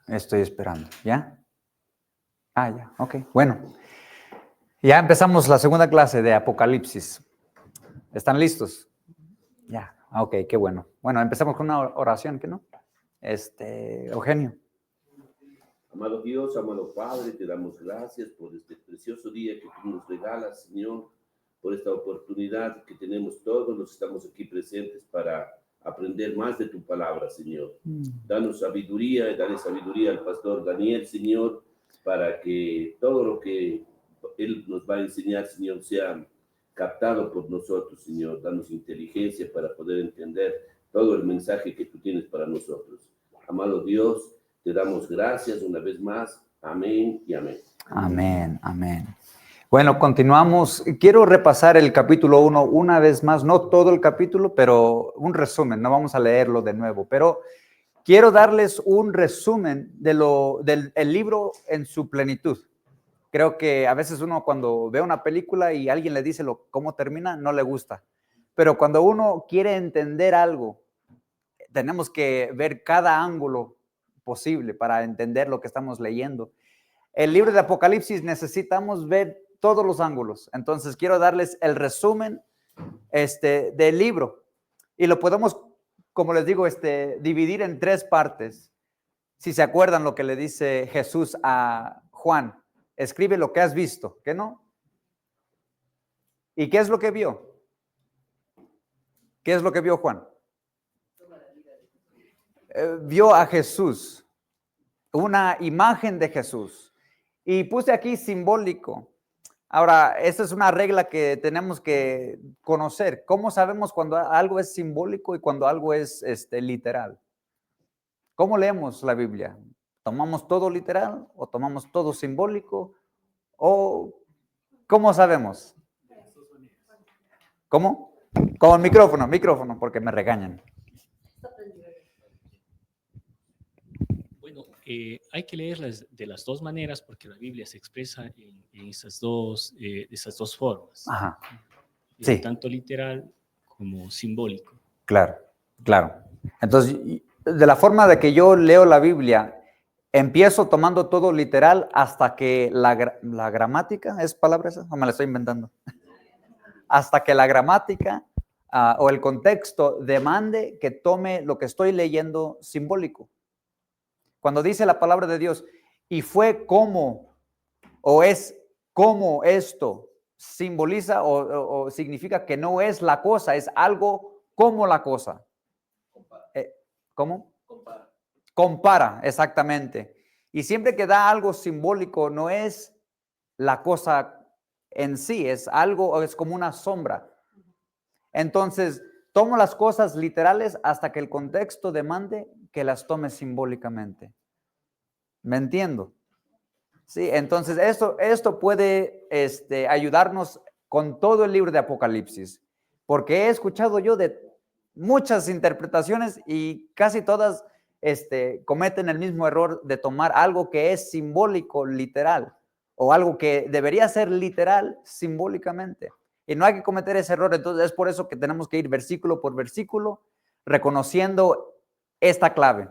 Estoy esperando. ¿Ya? Ya. Ok. Bueno, ya empezamos la segunda clase de Apocalipsis. ¿Están listos? Ya. Ok, qué bueno. Bueno, empezamos con una oración, ¿qué no? Eugenio. Amado Dios, amado Padre, te damos gracias por este precioso día que tú nos regalas, Señor, por esta oportunidad que tenemos todos los que estamos aquí presentes para aprender más de tu palabra, Señor. Danos sabiduría y dale sabiduría al pastor Daniel, Señor, para que todo lo que él nos va a enseñar, Señor, sea captado por nosotros, Señor. Danos inteligencia para poder entender todo el mensaje que tú tienes para nosotros. Amado Dios, te damos gracias una vez más. Amén y amén. Amén, amén. Bueno, continuamos. Quiero repasar el capítulo 1 una vez más, no todo el capítulo, pero un resumen. No vamos a leerlo de nuevo, pero quiero darles un resumen del libro en su plenitud. Creo que a veces uno cuando ve una película y alguien le dice cómo termina, no le gusta. Pero cuando uno quiere entender algo, tenemos que ver cada ángulo posible para entender lo que estamos leyendo. El libro de Apocalipsis necesitamos ver todos los ángulos. Entonces quiero darles el resumen del libro. Y lo podemos, como les digo, dividir en 3 partes. Si se acuerdan lo que le dice Jesús a Juan, escribe lo que has visto, ¿qué no? ¿Y qué es lo que vio? ¿Qué es lo que vio Juan? Vio a Jesús, una imagen de Jesús. Y puse aquí simbólico. Ahora, esta es una regla que tenemos que conocer. ¿Cómo sabemos cuando algo es simbólico y cuando algo es literal? ¿Cómo leemos la Biblia? ¿Tomamos todo literal o tomamos todo simbólico? ¿O cómo sabemos? ¿Cómo? Con micrófono, porque me regañan. Bueno, hay que leerlas de las dos maneras porque la Biblia se expresa en esas dos formas. Ajá. Sí. Tanto literal como simbólico. Claro. Entonces, de la forma de que yo leo la Biblia, empiezo tomando todo literal hasta que la gramática, ¿es palabra esa o me la estoy inventando? Hasta que la gramática o el contexto demande que tome lo que estoy leyendo simbólico. Cuando dice la palabra de Dios, y fue como, o es como esto, simboliza o significa que no es la cosa, es algo como la cosa. ¿Cómo? Compara, exactamente. Y siempre que da algo simbólico, no es la cosa en sí, es algo, es como una sombra. Entonces, tomo las cosas literales hasta que el contexto demande que las tome simbólicamente. ¿Me entiendo? Sí, entonces esto puede ayudarnos con todo el libro de Apocalipsis, porque he escuchado yo de muchas interpretaciones y casi todas cometen el mismo error de tomar algo que es simbólico, literal, o algo que debería ser literal, simbólicamente. Y no hay que cometer ese error, entonces es por eso que tenemos que ir versículo por versículo, reconociendo esta clave.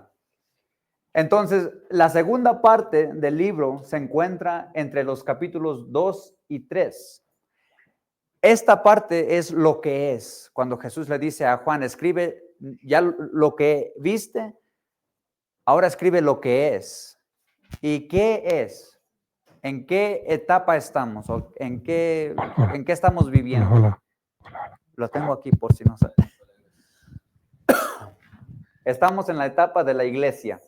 Entonces, la segunda parte del libro se encuentra entre los capítulos 2 y 3. Esta parte es lo que es. Cuando Jesús le dice a Juan, escribe ya lo que viste, ahora escribe lo que es. ¿Y qué es? ¿En qué etapa estamos? ¿O en qué estamos viviendo? Hola. Lo tengo aquí por si no sabe. Estamos en la etapa de la iglesia.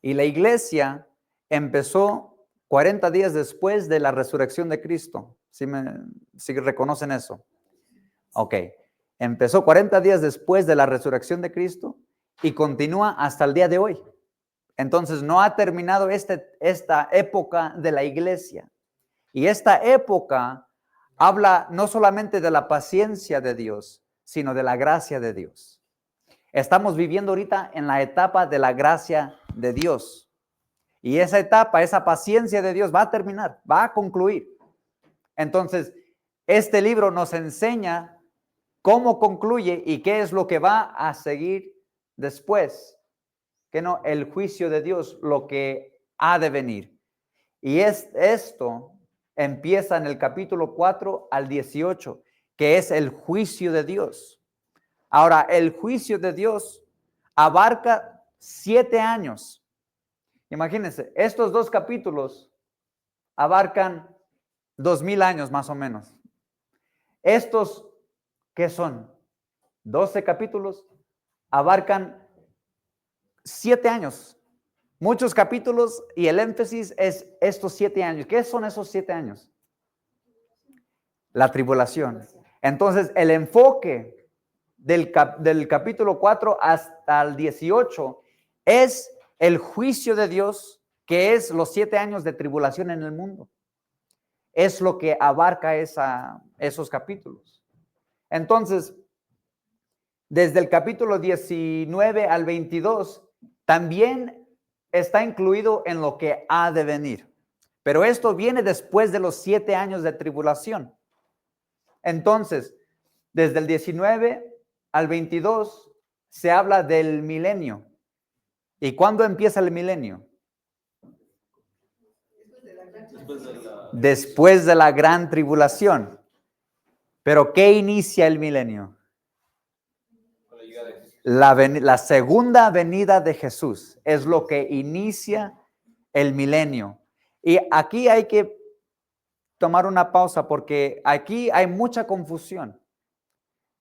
Y la iglesia empezó 40 días después de la resurrección de Cristo. ¿Sí reconocen eso? Ok. Empezó 40 días después de la resurrección de Cristo y continúa hasta el día de hoy. Entonces no ha terminado esta época de la iglesia. Y esta época habla no solamente de la paciencia de Dios, sino de la gracia de Dios. Estamos viviendo ahorita en la etapa de la gracia de Dios. Y esa etapa, esa paciencia de Dios va a terminar, va a concluir. Entonces, este libro nos enseña cómo concluye y qué es lo que va a seguir después. ¿Ok? que no, el juicio de Dios, lo que ha de venir. Y esto empieza en el capítulo 4 al 18, que es el juicio de Dios. Ahora, el juicio de Dios abarca 7 años. Imagínense, estos 2 capítulos abarcan 2000 años más o menos. Estos, ¿qué son? 12 capítulos abarcan 7 años. Muchos capítulos y el énfasis es estos 7 años. ¿Qué son esos 7 años? La tribulación. Entonces, el enfoque del capítulo 4 hasta el 18 es el juicio de Dios, que es los 7 años de tribulación en el mundo. Es lo que abarca esos capítulos. Entonces, desde el capítulo 19 al 22, también está incluido en lo que ha de venir. Pero esto viene después de los 7 años de tribulación. Entonces, desde el 19 al 22 se habla del milenio. ¿Y cuándo empieza el milenio? Después de la gran tribulación. ¿Pero qué inicia el milenio? La segunda venida de Jesús es lo que inicia el milenio. Y aquí hay que tomar una pausa porque aquí hay mucha confusión.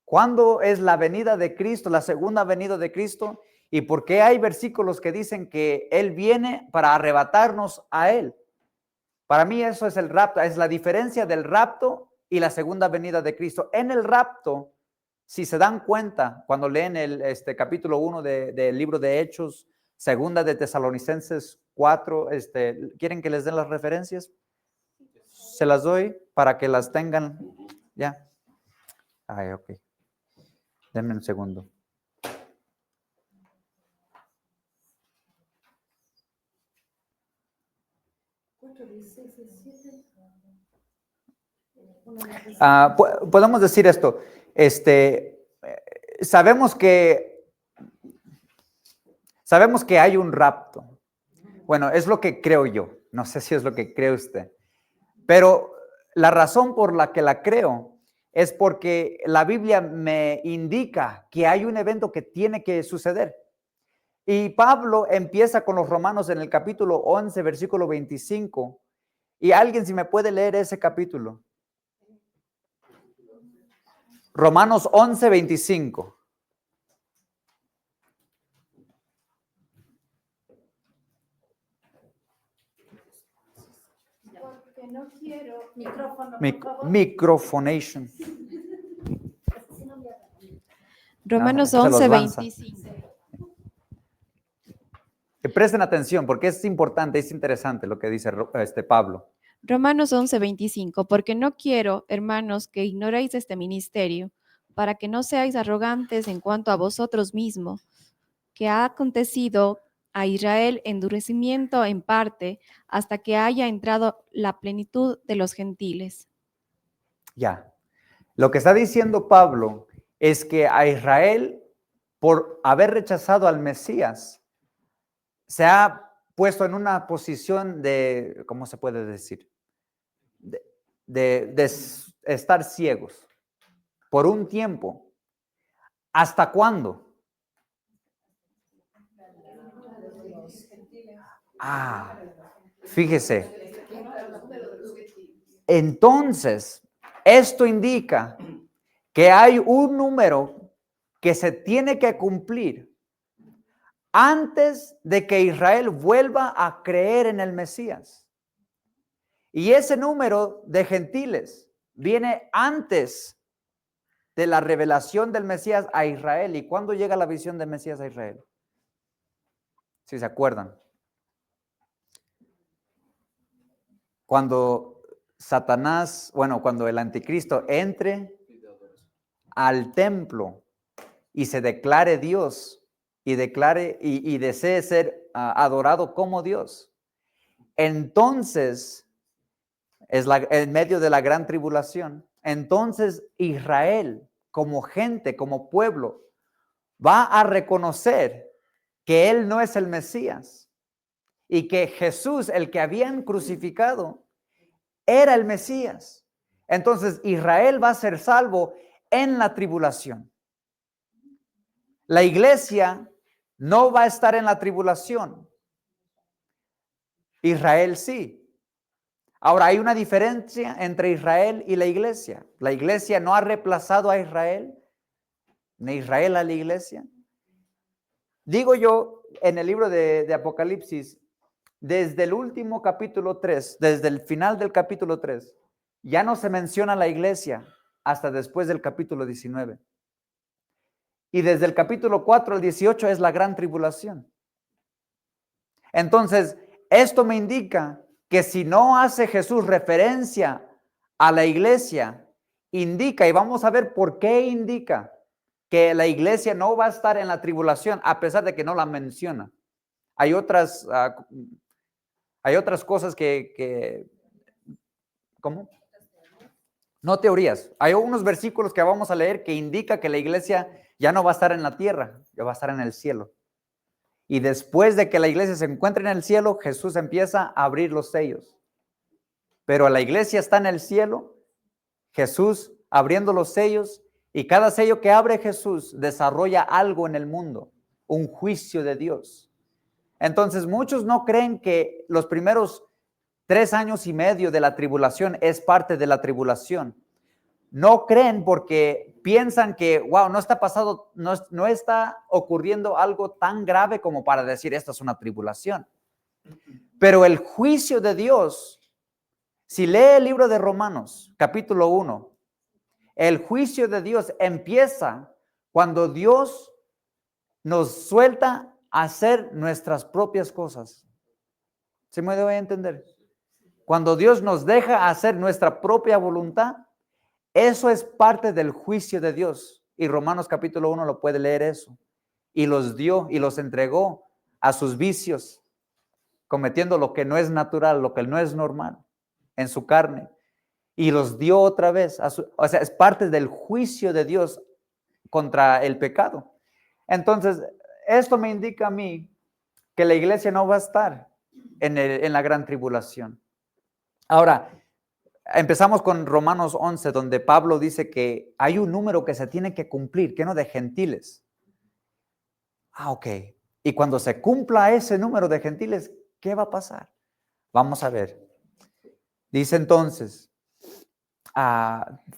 ¿Cuándo es la venida de Cristo, la segunda venida de Cristo? ¿Y por qué hay versículos que dicen que Él viene para arrebatarnos a Él? Para mí eso es el rapto, es la diferencia del rapto y la segunda venida de Cristo. En el rapto, si se dan cuenta, cuando leen el capítulo 1 del libro de Hechos, segunda de Tesalonicenses 4, ¿quieren que les den las referencias? Se las doy para que las tengan. Ya. Ay, ok. Denme un segundo. Podemos decir esto. Sabemos que hay un rapto. Bueno, es lo que creo yo. No sé si es lo que cree usted. Pero la razón por la que la creo es porque la Biblia me indica que hay un evento que tiene que suceder. Y Pablo empieza con los romanos en el capítulo 11, versículo 25. Y alguien si me puede leer ese capítulo. Romanos 11, 25. Porque no quiero micrófono, Microfonation. Romanos Se los 11, lanza. 25. Que presten atención porque es importante, es interesante lo que dice Pablo. Romanos 11, 25. Porque no quiero, hermanos, que ignoréis este ministerio, para que no seáis arrogantes en cuanto a vosotros mismos, que ha acontecido a Israel endurecimiento en parte, hasta que haya entrado la plenitud de los gentiles. Ya. Lo que está diciendo Pablo es que a Israel, por haber rechazado al Mesías, se ha puesto en una posición de, ¿cómo se puede decir? De estar ciegos por un tiempo. ¿Hasta cuándo? Fíjese. Entonces, esto indica que hay un número que se tiene que cumplir antes de que Israel vuelva a creer en el Mesías. Y ese número de gentiles viene antes de la revelación del Mesías a Israel. ¿Y cuándo llega la visión del Mesías a Israel? Si se acuerdan. Cuando Satanás, cuando el anticristo entre al templo y se declare Dios y desee ser adorado como Dios, entonces es en medio de la gran tribulación. Entonces Israel como gente, como pueblo, va a reconocer que él no es el Mesías y que Jesús, el que habían crucificado, era el Mesías. Entonces Israel va a ser salvo en la tribulación. La iglesia no va a estar en la tribulación. Israel sí. Ahora hay una diferencia entre Israel y la iglesia. La iglesia no ha reemplazado a Israel, ni Israel a la iglesia. Digo yo en el libro de Apocalipsis, desde el último capítulo 3, desde el final del capítulo 3, ya no se menciona la iglesia hasta después del capítulo 19. Y desde el capítulo 4 al 18 es la gran tribulación. Entonces, esto me indica que si no hace Jesús referencia a la iglesia, indica, y vamos a ver por qué indica que la iglesia no va a estar en la tribulación, a pesar de que no la menciona. Hay otras cosas ¿cómo? No teorías. Hay unos versículos que vamos a leer que indica que la iglesia ya no va a estar en la tierra, ya va a estar en el cielo. Y después de que la iglesia se encuentre en el cielo, Jesús empieza a abrir los sellos. Pero la iglesia está en el cielo, Jesús abriendo los sellos, y cada sello que abre Jesús desarrolla algo en el mundo, un juicio de Dios. Entonces muchos no creen que los primeros 3 años y medio de la tribulación es parte de la tribulación. No creen porque piensan que, wow, no está ocurriendo algo tan grave como para decir esta es una tribulación. Pero el juicio de Dios, si lee el libro de Romanos, capítulo 1, el juicio de Dios empieza cuando Dios nos suelta a hacer nuestras propias cosas. ¿Sí me debe entender? Cuando Dios nos deja hacer nuestra propia voluntad, eso es parte del juicio de Dios. Y Romanos capítulo 1 lo puede leer eso. Y los dio y los entregó a sus vicios, cometiendo lo que no es natural, lo que no es normal en su carne. Y los dio otra vez. O sea, es parte del juicio de Dios contra el pecado. Entonces, esto me indica a mí que la iglesia no va a estar en la gran tribulación. Ahora, empezamos con Romanos 11, donde Pablo dice que hay un número que se tiene que cumplir, que no de gentiles. Ok. Y cuando se cumpla ese número de gentiles, ¿qué va a pasar? Vamos a ver. Dice entonces,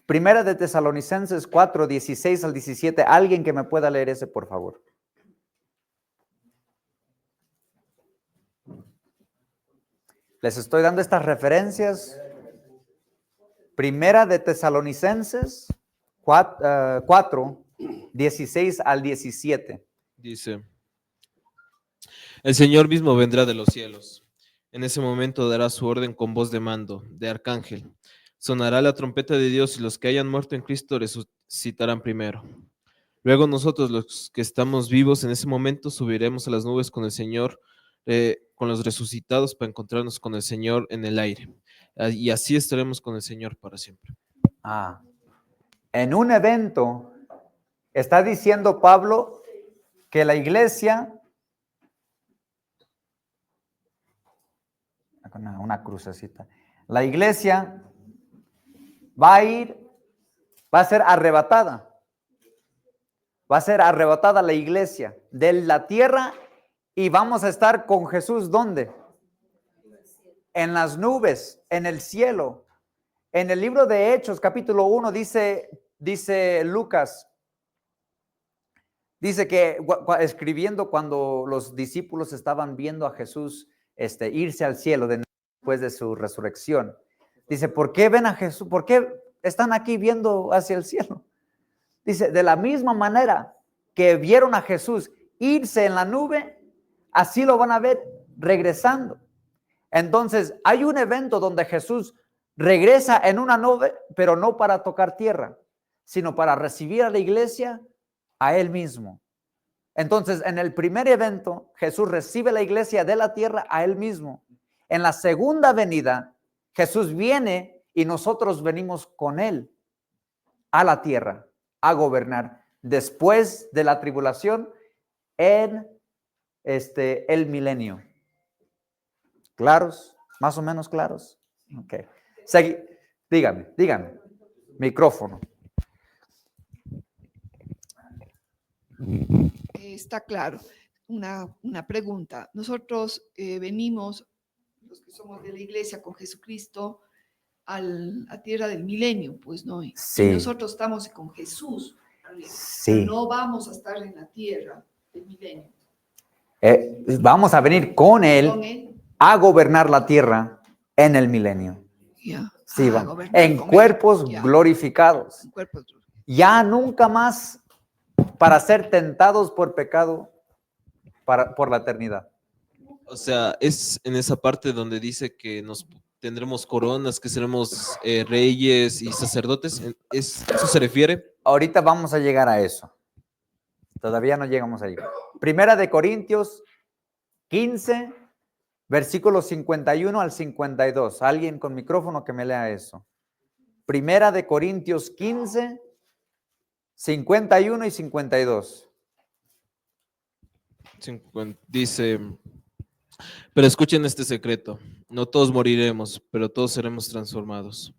Primera de Tesalonicenses 4, 16 al 17. Alguien que me pueda leer ese, por favor. Les estoy dando estas referencias. Primera de Tesalonicenses 4, 16 al 17. Dice, el Señor mismo vendrá de los cielos. En ese momento dará su orden con voz de mando, de arcángel. Sonará la trompeta de Dios y los que hayan muerto en Cristo resucitarán primero. Luego nosotros, los que estamos vivos en ese momento, subiremos a las nubes con el Señor, con los resucitados para encontrarnos con el Señor en el aire. Y así estaremos con el Señor para siempre. En un evento, está diciendo Pablo que la iglesia, una crucecita, la iglesia va a ser arrebatada. Va a ser arrebatada la iglesia de la tierra y vamos a estar con Jesús, ¿dónde? En las nubes, en el cielo. En el libro de Hechos, capítulo 1, dice Lucas, dice que escribiendo cuando los discípulos estaban viendo a Jesús irse al cielo después de su resurrección. Dice, ¿por qué ven a Jesús? ¿Por qué están aquí viendo hacia el cielo? Dice, de la misma manera que vieron a Jesús irse en la nube, así lo van a ver regresando. Entonces, hay un evento donde Jesús regresa en una nube, pero no para tocar tierra, sino para recibir a la iglesia a él mismo. Entonces, en el primer evento, Jesús recibe a la iglesia de la tierra a él mismo. En la segunda venida, Jesús viene y nosotros venimos con él a la tierra a gobernar después de la tribulación en el milenio? ¿Claros? ¿Más o menos claros? Ok. Dígame. Micrófono. Está claro. Una pregunta. Nosotros venimos, los que somos de la iglesia con Jesucristo, a tierra del milenio, pues no. Y Sí. nosotros estamos con Jesús arriba. Sí. No vamos a estar en la tierra del milenio. Vamos a venir con Con él él, a gobernar la tierra en el milenio. ya. Sí, A vamos. gobernar En con cuerpos él, ya. glorificados. En cuerpos. Ya nunca más para ser tentados por pecado por la eternidad. O sea, es en esa parte donde dice que nos tendremos coronas, que seremos reyes y sacerdotes. ¿Eso se refiere? Ahorita vamos a llegar a eso. Todavía no llegamos ahí. Primera de Corintios 15, versículos 51 al 52. Alguien con micrófono que me lea eso. Primera de Corintios 15, 51 y 52. Dice, pero escuchen este secreto, no todos moriremos, pero todos seremos transformados.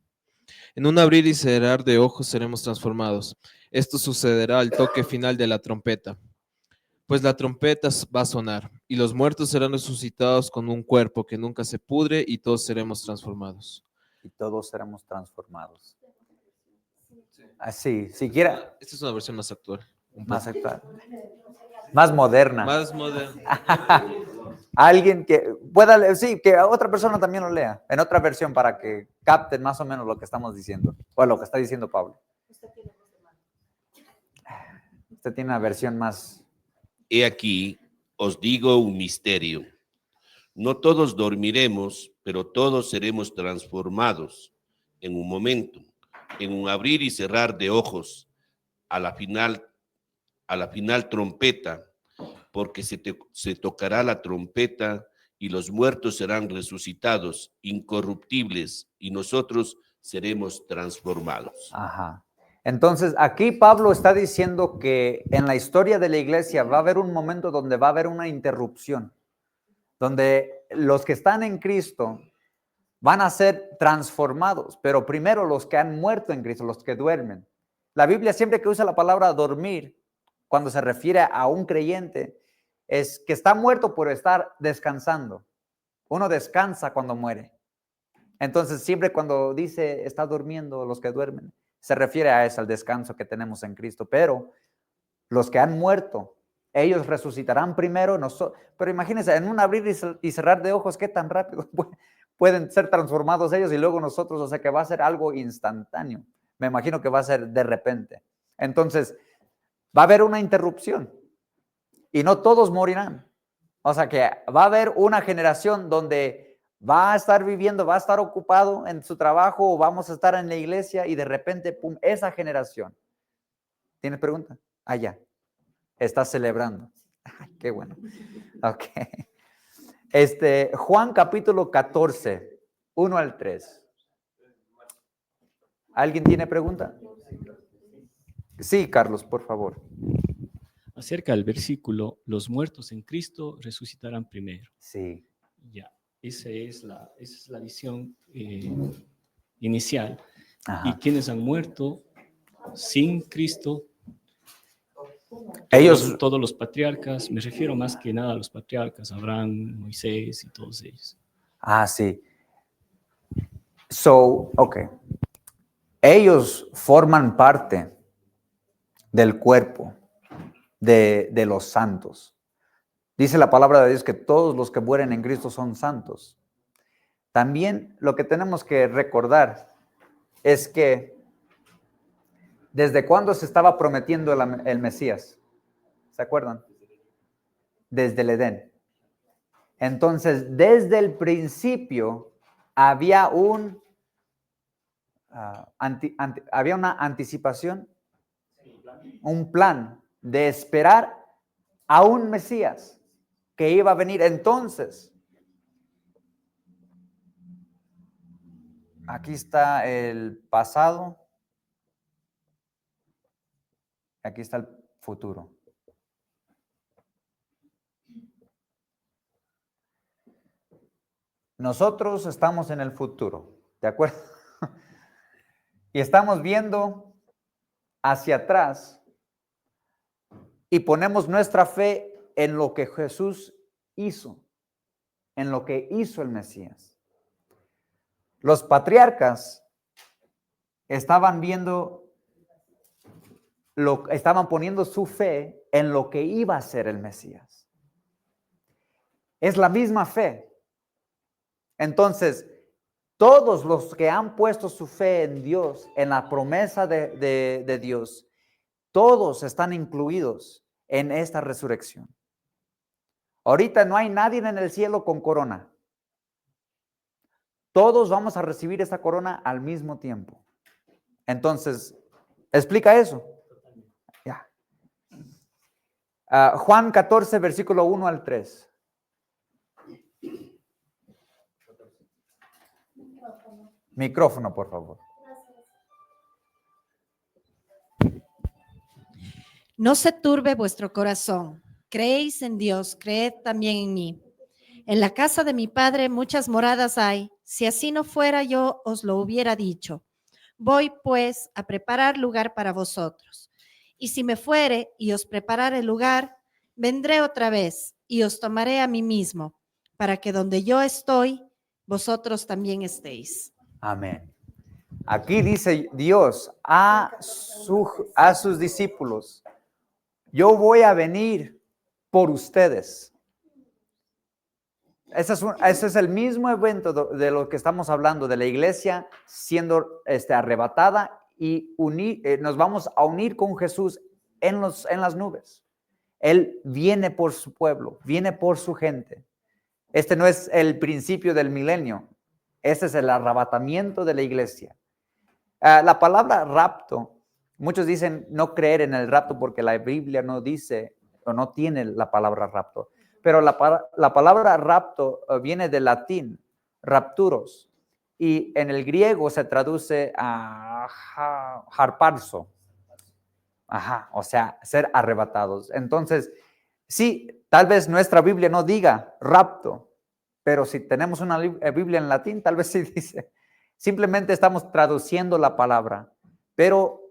En un abrir y cerrar de ojos seremos transformados. Esto sucederá al toque final de la trompeta. Pues la trompeta va a sonar y los muertos serán resucitados con un cuerpo que nunca se pudre y todos seremos transformados. Y todos seremos transformados. Así, siquiera Esta es una versión más actual. más actual. Más moderna. Más moderna. Alguien que pueda leer, sí, que otra persona también lo lea en otra versión para que capten más o menos lo que estamos diciendo o lo que está diciendo Pablo. Usted tiene una versión más. He aquí, os digo un misterio. No todos dormiremos, pero todos seremos transformados en un momento, en un abrir y cerrar de ojos, a la final trompeta, porque se tocará la trompeta y los muertos serán resucitados, incorruptibles, y nosotros seremos transformados. Ajá. Entonces, aquí Pablo está diciendo que en la historia de la iglesia va a haber un momento donde va a haber una interrupción, donde los que están en Cristo van a ser transformados, pero primero los que han muerto en Cristo, los que duermen. La Biblia siempre que usa la palabra dormir, cuando se refiere a un creyente, es que está muerto por estar descansando. Uno descansa cuando muere. Entonces, siempre cuando dice está durmiendo, los que duermen, se refiere a eso, al descanso que tenemos en Cristo. Pero los que han muerto, ellos resucitarán primero. Pero imagínense, en un abrir y cerrar de ojos, ¿qué tan rápido pueden ser transformados ellos y luego nosotros? O sea, que va a ser algo instantáneo. Me imagino que va a ser de repente. Entonces, va a haber una interrupción y no todos morirán. O sea, que va a haber una generación donde va a estar viviendo, va a estar ocupado en su trabajo o vamos a estar en la iglesia y de repente, pum, esa generación. ¿Tienes pregunta? Ah, ya. Está celebrando. Ay, qué bueno. Ok. Juan capítulo 14, 1 al 3. ¿Alguien tiene pregunta? Sí, Carlos, por favor. Acerca del versículo, los muertos en Cristo resucitarán primero. Sí. Ya, esa es la visión inicial. Ajá. Y quienes han muerto sin Cristo, Ellos, todos los patriarcas, me refiero más que nada a los patriarcas, Abraham, Moisés y todos ellos. sí. Ok. Ellos forman parte del cuerpo de los santos. Dice la palabra de Dios que todos los que mueren en Cristo son santos. También lo que tenemos que recordar es que ¿desde cuándo se estaba prometiendo el Mesías? ¿Se acuerdan? Desde el Edén. Entonces, desde el principio había había una anticipación, un plan de esperar a un Mesías que iba a venir. Entonces, aquí está el pasado, aquí está el futuro. nosotros estamos en el futuro, ¿de acuerdo? Y estamos viendo hacia atrás y ponemos nuestra fe en lo que Jesús hizo, en lo que hizo el Mesías. Los patriarcas estaban viendo, estaban poniendo su fe en lo que iba a ser el Mesías. Es la misma fe. Entonces, todos los que han puesto su fe en Dios, en la promesa de Dios, todos están incluidos en esta resurrección. Ahorita no hay nadie en el cielo con corona. Todos vamos a recibir esta corona al mismo tiempo. Entonces, explica eso. Ya. Juan 14, versículo 1 al 3. Micrófono, por favor. No se turbe vuestro corazón. Creéis en Dios, creed también en mí. En la casa de mi Padre muchas moradas hay. Si así no fuera, yo os lo hubiera dicho. Voy, pues, a preparar lugar para vosotros. Y si me fuere y os preparare lugar, vendré otra vez y os tomaré a mí mismo, para que donde yo estoy, vosotros también estéis. Amén. Aquí dice Dios a sus discípulos, yo voy a venir por ustedes. Ese es el mismo evento de lo que estamos hablando, de la iglesia siendo arrebatada y nos vamos a unir con Jesús en las nubes. Él viene por su pueblo, viene por su gente. Este no es el principio del milenio, este es el arrebatamiento de la iglesia. La palabra rapto, muchos dicen no creer en el rapto porque la Biblia no dice o no tiene la palabra rapto. Pero la palabra rapto viene del latín, rapturos, y en el griego se traduce a harparzo. Ajá, o sea, ser arrebatados. Entonces, sí, tal vez nuestra Biblia no diga rapto, pero si tenemos una Biblia en latín, tal vez sí dice. Simplemente estamos traduciendo la palabra, pero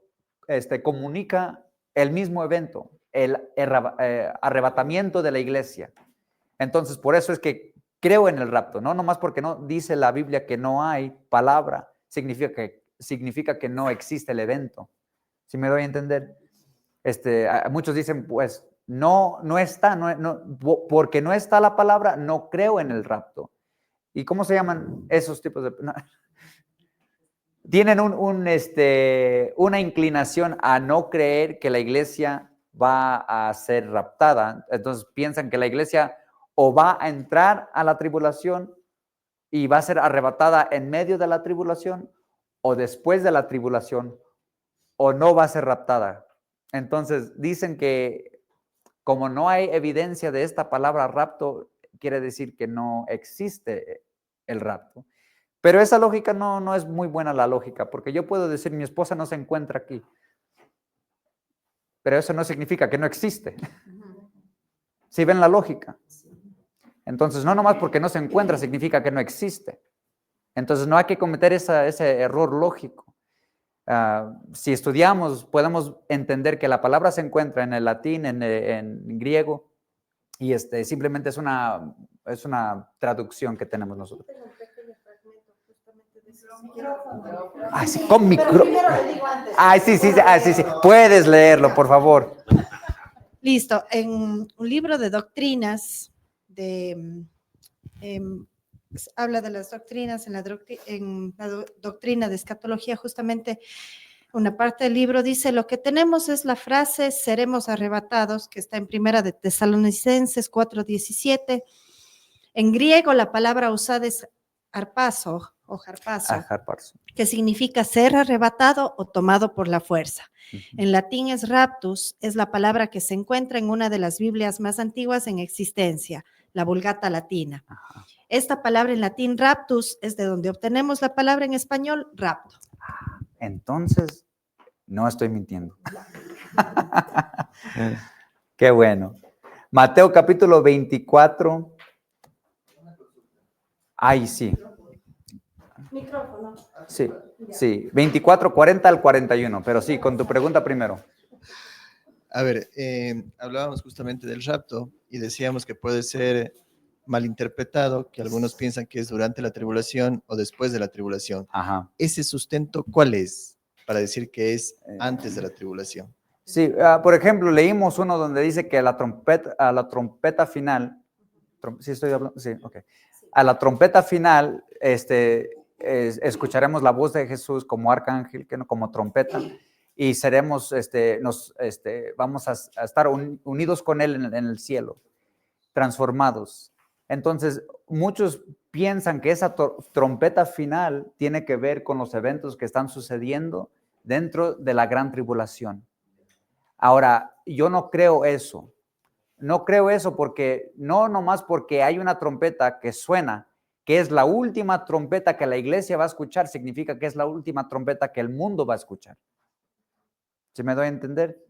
comunica el mismo evento, el arrebatamiento de la iglesia. Entonces, por eso es que creo en el rapto, no nomás porque no dice la Biblia que no hay palabra, significa que no existe el evento. ¿Sí me doy a entender? Muchos dicen, pues, no está, porque no está la palabra, no creo en el rapto. ¿Y cómo se llaman esos tipos de...? No. Tienen una inclinación a no creer que la iglesia va a ser raptada. Entonces piensan que la iglesia o va a entrar a la tribulación y va a ser arrebatada en medio de la tribulación o después de la tribulación o no va a ser raptada. Entonces dicen que como no hay evidencia de esta palabra rapto, quiere decir que no existe el rapto. Pero esa lógica no es muy buena la lógica, porque yo puedo decir mi esposa no se encuentra aquí, pero eso no significa que no existe. ¿Sí ven la lógica? Entonces, no nomás porque no se encuentra significa que no existe. Entonces, no hay que cometer ese error lógico. Si estudiamos, podemos entender que la palabra se encuentra en el latín, en griego, y simplemente es una traducción que tenemos nosotros. Ay, sí, con micro. Ay, sí. Puedes leerlo, por favor. Listo. En un libro de doctrinas, habla de las doctrinas, en la doctrina de escatología, justamente una parte del libro dice, lo que tenemos es la frase seremos arrebatados, que está en Primera de Tesalonicenses 4:17. En griego la palabra usada es harpazo, que significa ser arrebatado o tomado por la fuerza. En latín es raptus, es la palabra que se encuentra en una de las Biblias más antiguas en existencia, la Vulgata latina. Esta palabra en latín raptus es de donde obtenemos la palabra en español rapto. Entonces, no estoy mintiendo. Qué bueno. Mateo capítulo 24. Ay, sí. Sí, sí. 24, 40 al 41. Pero sí, con tu pregunta primero. A ver, hablábamos justamente del rapto y decíamos que puede ser malinterpretado, que algunos piensan que es durante la tribulación o después de la tribulación. Ajá. ¿Ese sustento cuál es para decir que es antes de la tribulación? Sí, por ejemplo, leímos uno donde dice que a la trompeta final, ¿sí estoy hablando? Sí, ok. A la trompeta final, escucharemos la voz de Jesús como arcángel, que no como trompeta, y seremos, vamos a estar unidos con Él en el cielo, transformados. Entonces, muchos piensan que esa trompeta final tiene que ver con los eventos que están sucediendo dentro de la gran tribulación. Ahora, yo no creo eso. No creo eso porque, no nomás porque hay una trompeta que suena, que es la última trompeta que la iglesia va a escuchar, significa que es la última trompeta que el mundo va a escuchar. ¿Sí me doy a entender?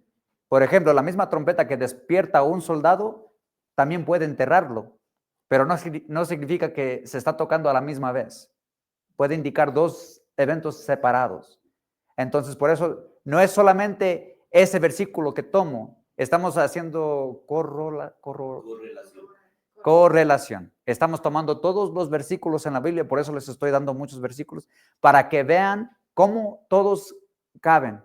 Por ejemplo, la misma trompeta que despierta a un soldado también puede enterrarlo, pero no significa que se está tocando a la misma vez. Puede indicar dos eventos separados. Entonces, por eso no es solamente ese versículo que tomo. Estamos haciendo correlación. Estamos tomando todos los versículos en la Biblia, por eso les estoy dando muchos versículos, para que vean cómo todos caben,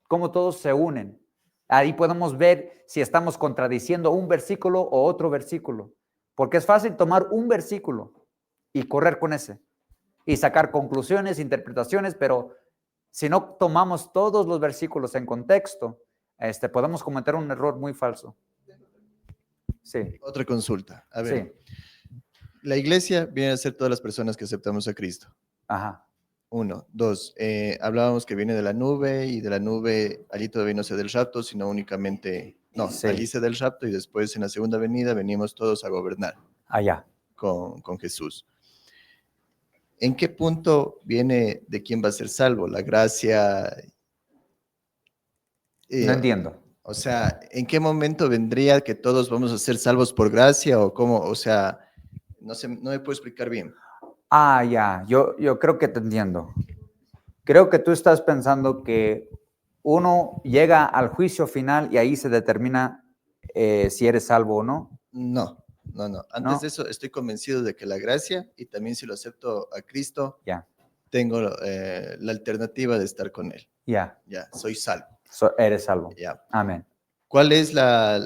cómo todos se unen. Ahí podemos ver si estamos contradiciendo un versículo o otro versículo, porque es fácil tomar un versículo y correr con ese, y sacar conclusiones, interpretaciones, pero si no tomamos todos los versículos en contexto, podemos cometer un error muy falso. Sí. Otra consulta. A ver, Sí. la iglesia viene a ser todas las personas que aceptamos a Cristo. Ajá. 1, 2, hablábamos que viene de la nube y de la nube allí todavía no se da el rapto, sino únicamente, no, Sí. allí se da el rapto y después en la segunda venida venimos todos a gobernar Allá. con Jesús. ¿En qué punto viene de quién va a ser salvo? La gracia. No entiendo. O sea, ¿en qué momento vendría que todos vamos a ser salvos por gracia o cómo? O sea, no sé, no me puedo explicar bien. Ah, ya, yo creo que te entiendo. Creo que tú estás pensando que uno llega al juicio final y ahí se determina si eres salvo o no. No. Antes ¿No? de eso, estoy convencido de que la gracia, y también si lo acepto a Cristo, Ya, tengo la alternativa de estar con Él. ya, Ya, soy salvo. eres salvo. Ya. Amén. ¿Cuál es la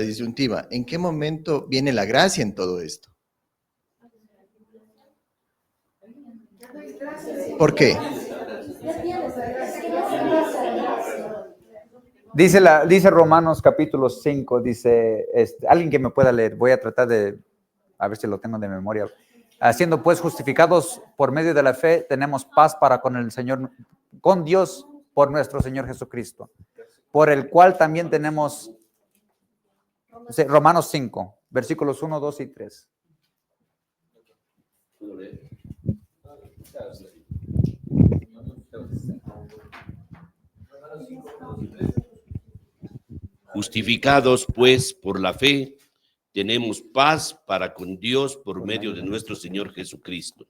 disyuntiva? ¿En qué momento viene la gracia en todo esto? ¿Por qué? Dice Romanos capítulo 5, dice, alguien que me pueda leer, voy a tratar de, a ver si lo tengo de memoria. Siendo pues justificados por medio de la fe, tenemos paz para con el Señor, con Dios por nuestro Señor Jesucristo, por el cual también tenemos, Romanos 5, versículos 1, 2 y 3. Justificados pues por la fe, tenemos paz para con Dios por medio de nuestro Señor Jesucristo,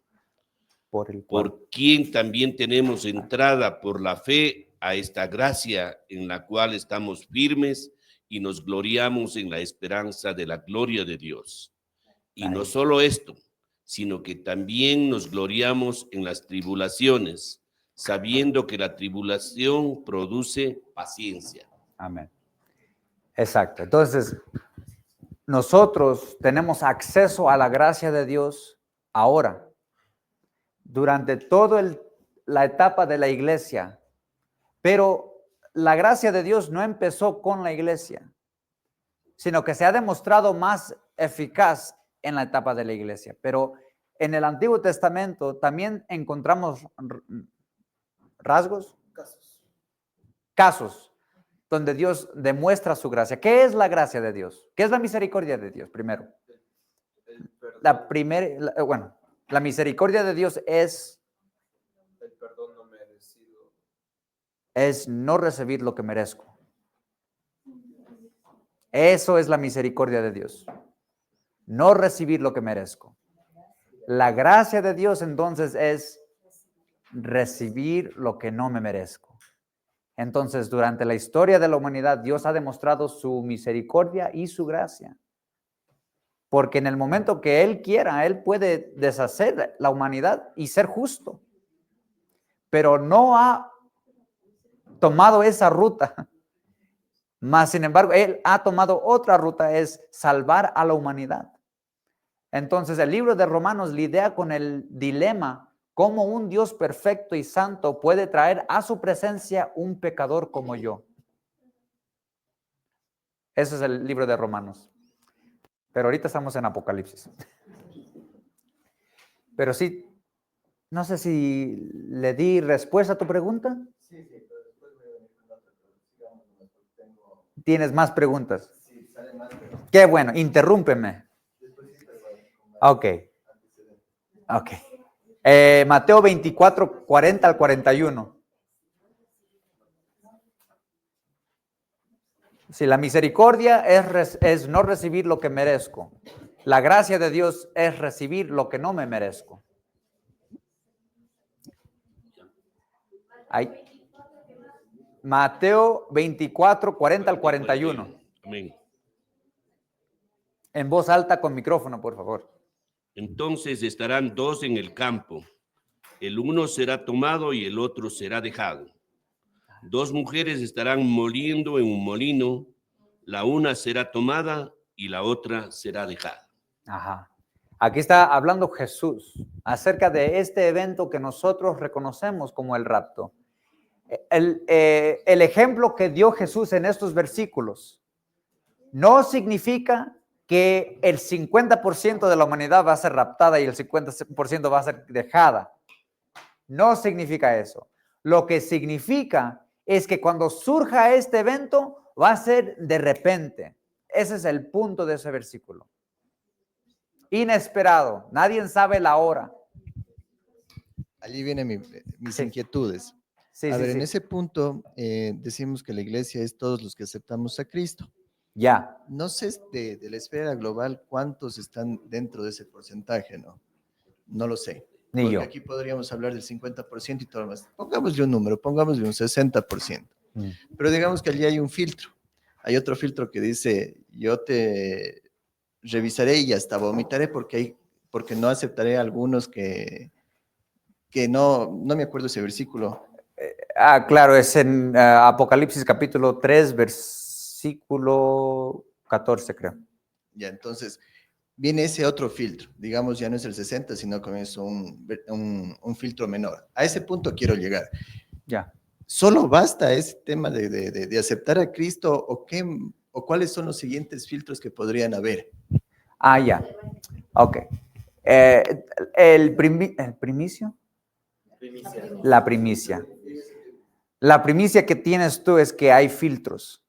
por quien también tenemos entrada por la fe a esta gracia en la cual estamos firmes y nos gloriamos en la esperanza de la gloria de Dios. Y no solo esto, sino que también nos gloriamos en las tribulaciones, sabiendo que la tribulación produce paciencia. Amén. Exacto. Entonces, nosotros tenemos acceso a la gracia de Dios ahora. Durante toda la etapa de la iglesia. Pero la gracia de Dios no empezó con la iglesia, sino que se ha demostrado más eficaz en la etapa de la iglesia. Pero en el Antiguo Testamento también encontramos casos donde Dios demuestra su gracia. ¿Qué es la gracia de Dios? ¿Qué es la misericordia de Dios? Primero. La misericordia de Dios es el perdón no merecido. Es no recibir lo que merezco. Eso es la misericordia de Dios. No recibir lo que merezco. La gracia de Dios entonces es recibir lo que no me merezco. Entonces, durante la historia de la humanidad, Dios ha demostrado su misericordia y su gracia. Porque en el momento que Él quiera, Él puede deshacer la humanidad y ser justo. Pero no ha tomado esa ruta. Mas, sin embargo, Él ha tomado otra ruta, es salvar a la humanidad. Entonces, el libro de Romanos lidia con el dilema cómo un Dios perfecto y santo puede traer a su presencia un pecador como yo. Ese es el libro de Romanos. Pero ahorita estamos en Apocalipsis. Pero sí, no sé si le di respuesta a tu pregunta. Sí, pero después voy a venir con otra, pero sigamos nomás, porque tengo... ¿Tienes más preguntas? Sí, sale más, pero Qué bueno, interrúmpeme. después sí, pero con más Ok, antecedentes. ok. Mateo 24, 40 al 41. Si la misericordia es no recibir lo que merezco. La gracia de Dios es recibir lo que no me merezco. Ahí. Mateo 24, 40 al 41. Amén. En voz alta con micrófono, por favor. Entonces estarán dos en el campo. El uno será tomado y el otro será dejado. Dos mujeres estarán moliendo en un molino. La una será tomada y la otra será dejada. Ajá. Aquí está hablando Jesús acerca de este evento que nosotros reconocemos como el rapto. El ejemplo que dio Jesús en estos versículos no significa que el 50% de la humanidad va a ser raptada y el 50% va a ser dejada. No significa eso. Lo que significa es que cuando surja este evento va a ser de repente. Ese es el punto de ese versículo. Inesperado. Nadie sabe la hora. Allí vienen mis Sí. inquietudes. Sí, A sí, ver, sí. en ese punto decimos que la iglesia es todos los que aceptamos a Cristo. Ya. No sé de la esfera global cuántos están dentro de ese porcentaje, ¿no? No lo sé. Ni Porque yo. aquí podríamos hablar del 50% y todo lo más. Pongámosle un número, pongámosle un 60%. Mm. Pero digamos que allí hay un filtro. Hay otro filtro que dice, yo te revisaré y hasta vomitaré porque no aceptaré a algunos que no me acuerdo ese versículo. Claro, es en Apocalipsis capítulo 3, versículo 14, creo. Ya, entonces, viene ese otro filtro. Digamos, ya no es el 60, sino que es un filtro menor. A ese punto quiero llegar. Ya. ¿Solo basta ese tema de aceptar a Cristo o cuáles son los siguientes filtros que podrían haber? Ya. Ok. El primicio. La primicia. La primicia que tienes tú es que hay filtros.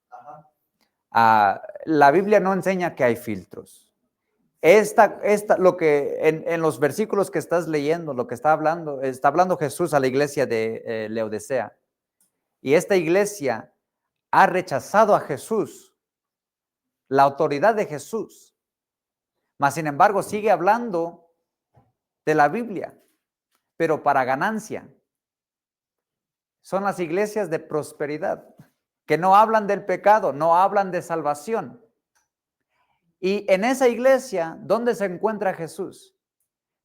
La Biblia no enseña que hay filtros. Lo que en los versículos que estás leyendo, lo que está hablando Jesús a la iglesia de Laodicea. Y esta iglesia ha rechazado a Jesús, la autoridad de Jesús. Mas, sin embargo, sigue hablando de la Biblia, pero para ganancia. Son las iglesias de prosperidad, que no hablan del pecado, no hablan de salvación. Y en esa iglesia, ¿dónde se encuentra Jesús?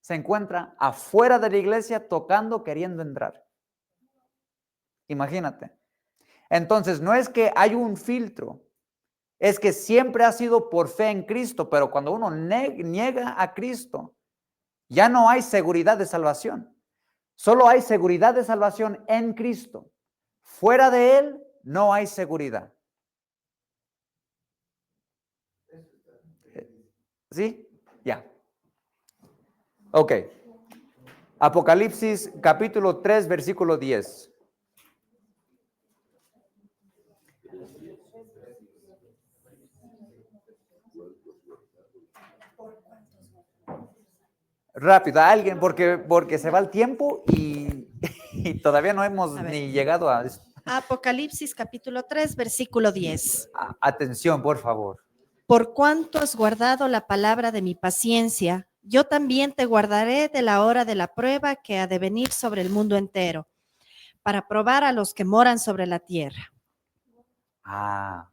Se encuentra afuera de la iglesia tocando, queriendo entrar. Imagínate. Entonces, no es que hay un filtro, es que siempre ha sido por fe en Cristo, pero cuando uno niega a Cristo, ya no hay seguridad de salvación. Solo hay seguridad de salvación en Cristo. Fuera de Él, no hay seguridad. ¿Sí? Ya. Ok. Apocalipsis capítulo 3, versículo 10. Rápido, a alguien, porque se va el tiempo y todavía no hemos A ver. ni llegado a... Apocalipsis capítulo 3, versículo 10. Atención, por favor. Por cuanto has guardado la palabra de mi paciencia, yo también te guardaré de la hora de la prueba que ha de venir sobre el mundo entero, para probar a los que moran sobre la tierra. Ah,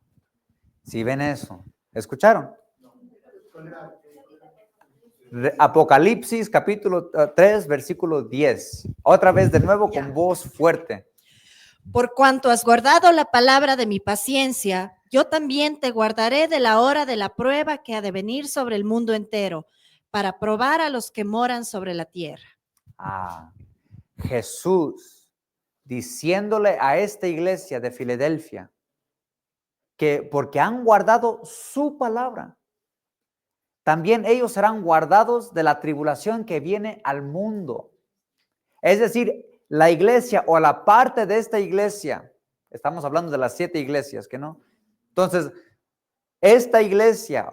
¿sí ven eso? ¿Escucharon? Apocalipsis capítulo 3, versículo 10. Otra vez de nuevo con voz fuerte. Por cuanto has guardado la palabra de mi paciencia, yo también te guardaré de la hora de la prueba que ha de venir sobre el mundo entero, para probar a los que moran sobre la tierra. Ah, Jesús diciéndole a esta iglesia de Filadelfia que porque han guardado su palabra, también ellos serán guardados de la tribulación que viene al mundo. Es decir, la iglesia o la parte de esta iglesia, estamos hablando de las 7 iglesias, ¿que no? Entonces, esta iglesia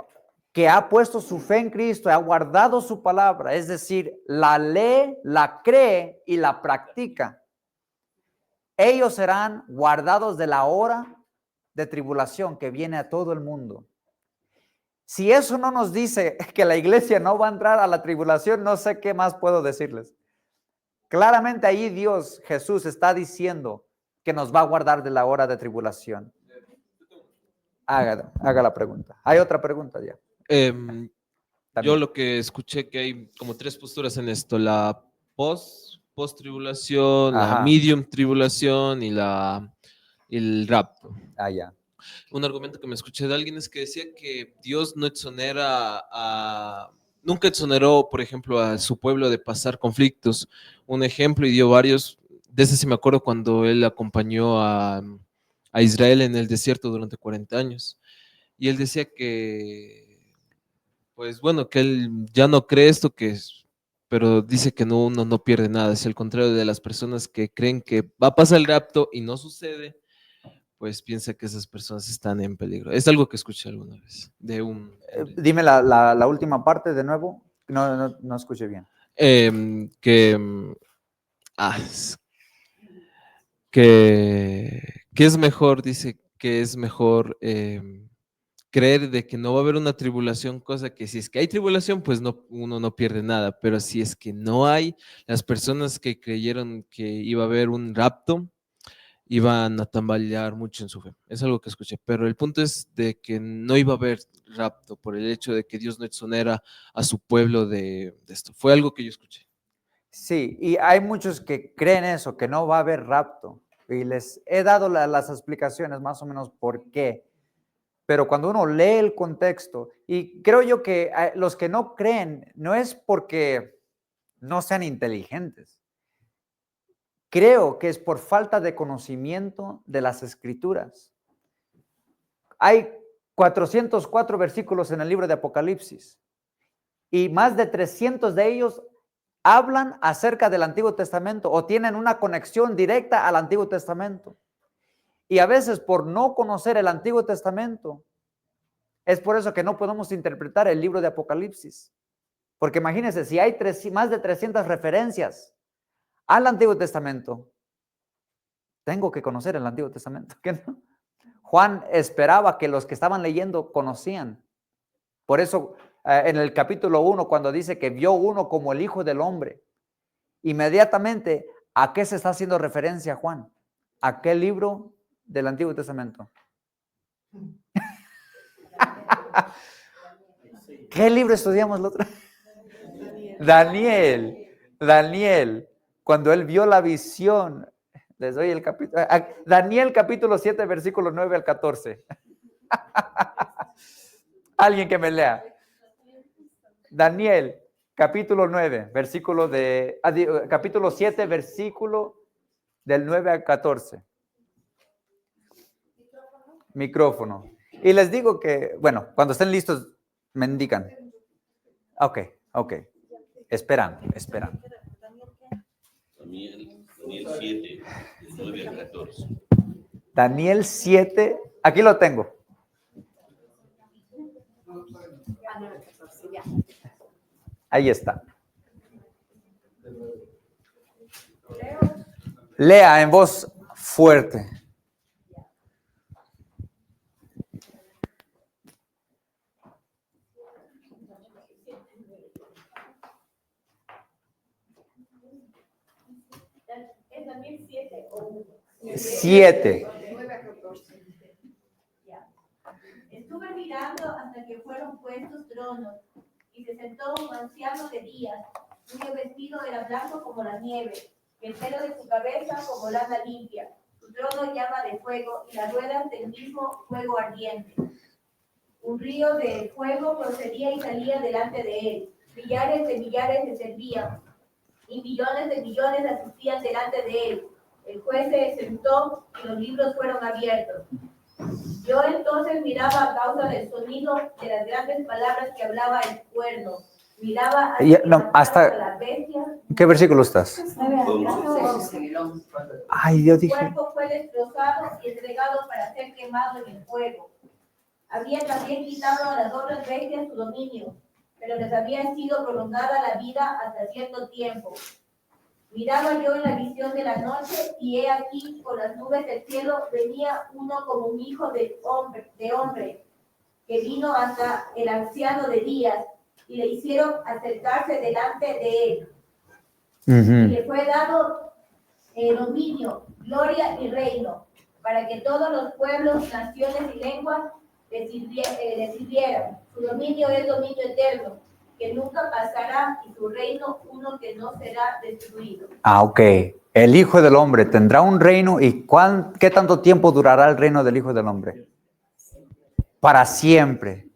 que ha puesto su fe en Cristo, ha guardado su palabra, es decir, la lee, la cree y la practica, ellos serán guardados de la hora de tribulación que viene a todo el mundo. Si eso no nos dice que la iglesia no va a entrar a la tribulación, no sé qué más puedo decirles. Claramente ahí Dios, Jesús, está diciendo que nos va a guardar de la hora de tribulación. Haga la pregunta. Hay otra pregunta ya. Yo lo que escuché que hay como 3 posturas en esto: la post-tribulación, la Ajá. medium tribulación y el rapto. Ya. Un argumento que me escuché de alguien es que decía que Dios no nunca exoneró, por ejemplo, a su pueblo de pasar conflictos. Un ejemplo, y dio varios, de ese sí me acuerdo cuando él acompañó a Israel en el desierto durante 40 años. Y él decía que, pues bueno, que él ya no cree esto, pero dice que uno no pierde nada. Es el contrario de las personas que creen que va a pasar el rapto y no sucede, pues piensa que esas personas están en peligro. Es algo que escuché alguna vez de un... Dime la última parte de nuevo. No escuché bien. Que es mejor, dice que es mejor creer de que no va a haber una tribulación, cosa que si es que hay tribulación, pues uno no pierde nada, pero si es que no hay, las personas que creyeron que iba a haber un rapto, iban a tambalear mucho en su fe. Es algo que escuché, pero el punto es de que no iba a haber rapto por el hecho de que Dios no exonera a su pueblo de esto. Fue algo que yo escuché. Sí, y hay muchos que creen eso, que no va a haber rapto. Y les he dado las explicaciones más o menos por qué. Pero cuando uno lee el contexto, y creo yo que los que no creen, no es porque no sean inteligentes. Creo que es por falta de conocimiento de las escrituras. Hay 404 versículos en el libro de Apocalipsis y más de 300 de ellos hablan acerca del Antiguo Testamento o tienen una conexión directa al Antiguo Testamento. Y a veces por no conocer el Antiguo Testamento, es por eso que no podemos interpretar el libro de Apocalipsis. Porque imagínense, si hay más de 300 referencias al Antiguo Testamento, tengo que conocer el Antiguo Testamento. ¿Qué no? Juan esperaba que los que estaban leyendo conocían. Por eso en el capítulo 1, cuando dice que vio uno como el Hijo del Hombre, inmediatamente, ¿a qué se está haciendo referencia Juan? ¿A qué libro del Antiguo Testamento? ¿Qué libro estudiamos el otro? Daniel, cuando él vio la visión, les doy el capítulo, Daniel capítulo 7, versículo 9 al 14. Alguien que me lea. Daniel capítulo 9, capítulo 7, versículo del 9 al 14. Micrófono. Y les digo que, bueno, cuando estén listos, me indican. Ok. Esperando. Daniel 7, del 9 al 14. Daniel 7, aquí lo tengo. Ahí está. Lea en voz fuerte. 7. 9 a 14. Ya. Estuve mirando hasta que fueron puestos tronos, y se sentó un anciano de días, cuyo vestido era blanco como la nieve, el pelo de su cabeza como lana limpia, su trono llama de fuego, y las ruedas del mismo fuego ardiente. Un río de fuego procedía y salía delante de él. Millares de millares le servían, y millones de millones asistían delante de él. El juez se sentó y los libros fueron abiertos. Yo entonces miraba a causa del sonido de las grandes palabras que hablaba el cuerno. Miraba hasta la bestia. ¿Qué versículo estás? Ay, yo Su dije. cuerpo fue destrozado y entregado para ser quemado en el fuego. Había también quitado a las otras bestias su dominio, pero les había sido prolongada la vida hasta cierto tiempo. Miraba yo en la visión de la noche, y he aquí, con las nubes del cielo, venía uno como un hijo de hombre, que vino hasta el anciano de días, y le hicieron acercarse delante de él. Y le fue dado dominio, gloria y reino, para que todos los pueblos, naciones y lenguas le sirvieran. Su dominio es dominio eterno, que nunca pasará, y su reino uno que no será destruido. Ok. El Hijo del Hombre tendrá un reino, y ¿qué tanto tiempo durará el reino del Hijo del Hombre? Para siempre.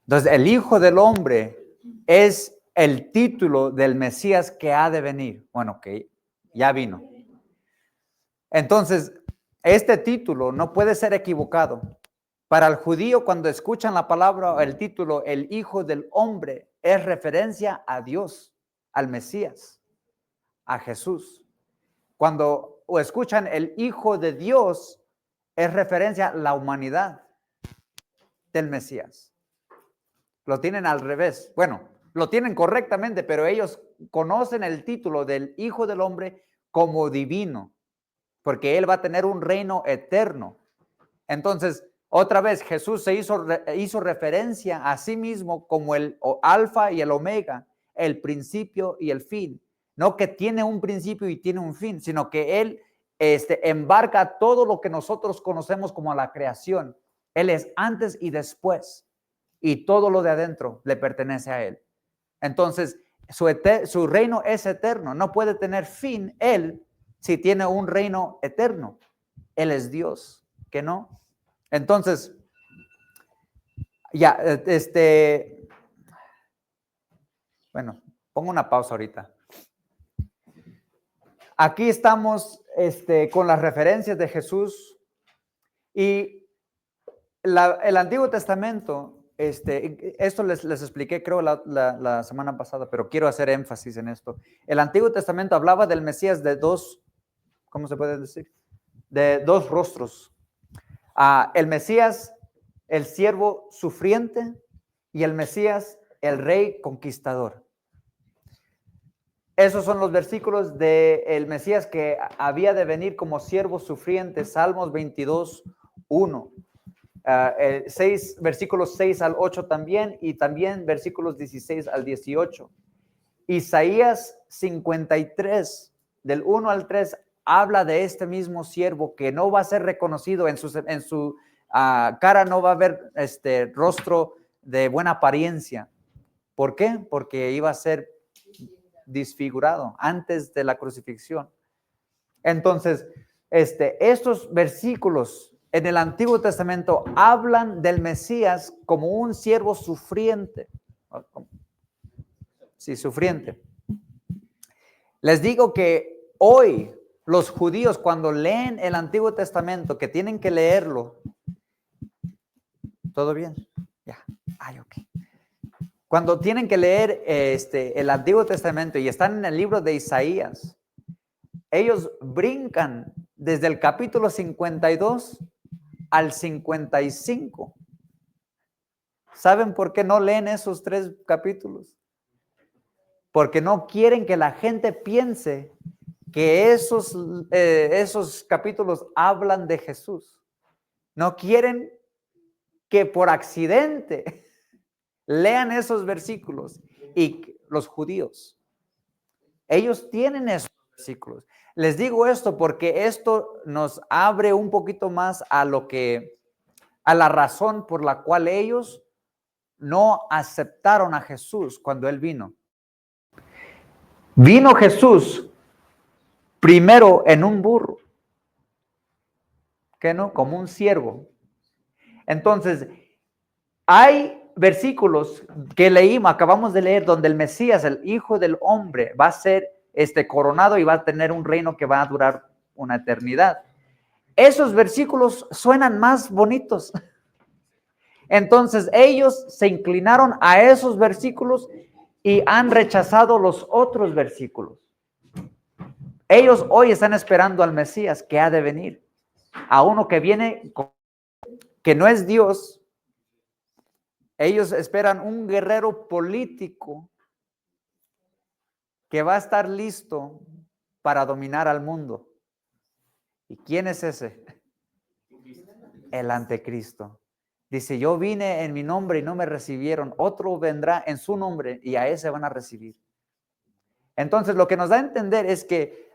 Entonces, el Hijo del Hombre es el título del Mesías que ha de venir. Bueno, que ya vino. Entonces, este título no puede ser equivocado. Para el judío, cuando escuchan la palabra o el título, el Hijo del Hombre, es referencia a Dios, al Mesías, a Jesús. Cuando escuchan el Hijo de Dios, es referencia a la humanidad del Mesías. Lo tienen al revés. Bueno, lo tienen correctamente, pero ellos conocen el título del Hijo del Hombre como divino, porque Él va a tener un reino eterno. Entonces, otra vez, Jesús se hizo referencia a sí mismo como el alfa y el omega, el principio y el fin. No que tiene un principio y tiene un fin, sino que Él embarca todo lo que nosotros conocemos como la creación. Él es antes y después, y todo lo de adentro le pertenece a Él. Entonces, su reino es eterno. No puede tener fin Él si tiene un reino eterno. Él es Dios, ¿que no? Entonces, ya, bueno, pongo una pausa ahorita. Aquí estamos con las referencias de Jesús, y el Antiguo Testamento, esto les expliqué creo la semana pasada, pero quiero hacer énfasis en esto. El Antiguo Testamento hablaba del Mesías de dos, ¿cómo se puede decir? De dos rostros. El Mesías, el siervo sufriente, y el Mesías, el rey conquistador. Esos son los versículos del Mesías que había de venir como siervo sufriente. Salmos 22, 1. Versículos 6 al 8 también, y también versículos 16 al 18. Isaías 53, del 1 al 3, habla de este mismo siervo que no va a ser reconocido en su cara, no va a haber rostro de buena apariencia. ¿Por qué? Porque iba a ser disfigurado antes de la crucifixión. Entonces, estos versículos en el Antiguo Testamento hablan del Mesías como un siervo sufriente. Sí, sufriente. Les digo que hoy los judíos, cuando leen el Antiguo Testamento, que tienen que leerlo, ¿todo bien? Ya. Ay, ok. Cuando tienen que leer el Antiguo Testamento y están en el libro de Isaías, ellos brincan desde el capítulo 52 al 55. ¿Saben por qué no leen esos 3 capítulos? Porque no quieren que la gente piense que esos capítulos hablan de Jesús. No quieren que por accidente lean esos versículos. Y los judíos, ellos tienen esos versículos. Les digo esto porque esto nos abre un poquito más a la razón por la cual ellos no aceptaron a Jesús cuando Él vino. Vino Jesús primero en un burro, ¿qué no? Como un siervo. Entonces, hay versículos que leímos, acabamos de leer, donde el Mesías, el Hijo del Hombre, va a ser coronado y va a tener un reino que va a durar una eternidad. Esos versículos suenan más bonitos. Entonces, ellos se inclinaron a esos versículos y han rechazado los otros versículos. Ellos hoy están esperando al Mesías que ha de venir, a uno que viene, que no es Dios. Ellos esperan un guerrero político que va a estar listo para dominar al mundo. ¿Y quién es ese? El anticristo. Dice, yo vine en mi nombre y no me recibieron. Otro vendrá en su nombre y a ese van a recibir. Entonces, lo que nos da a entender es que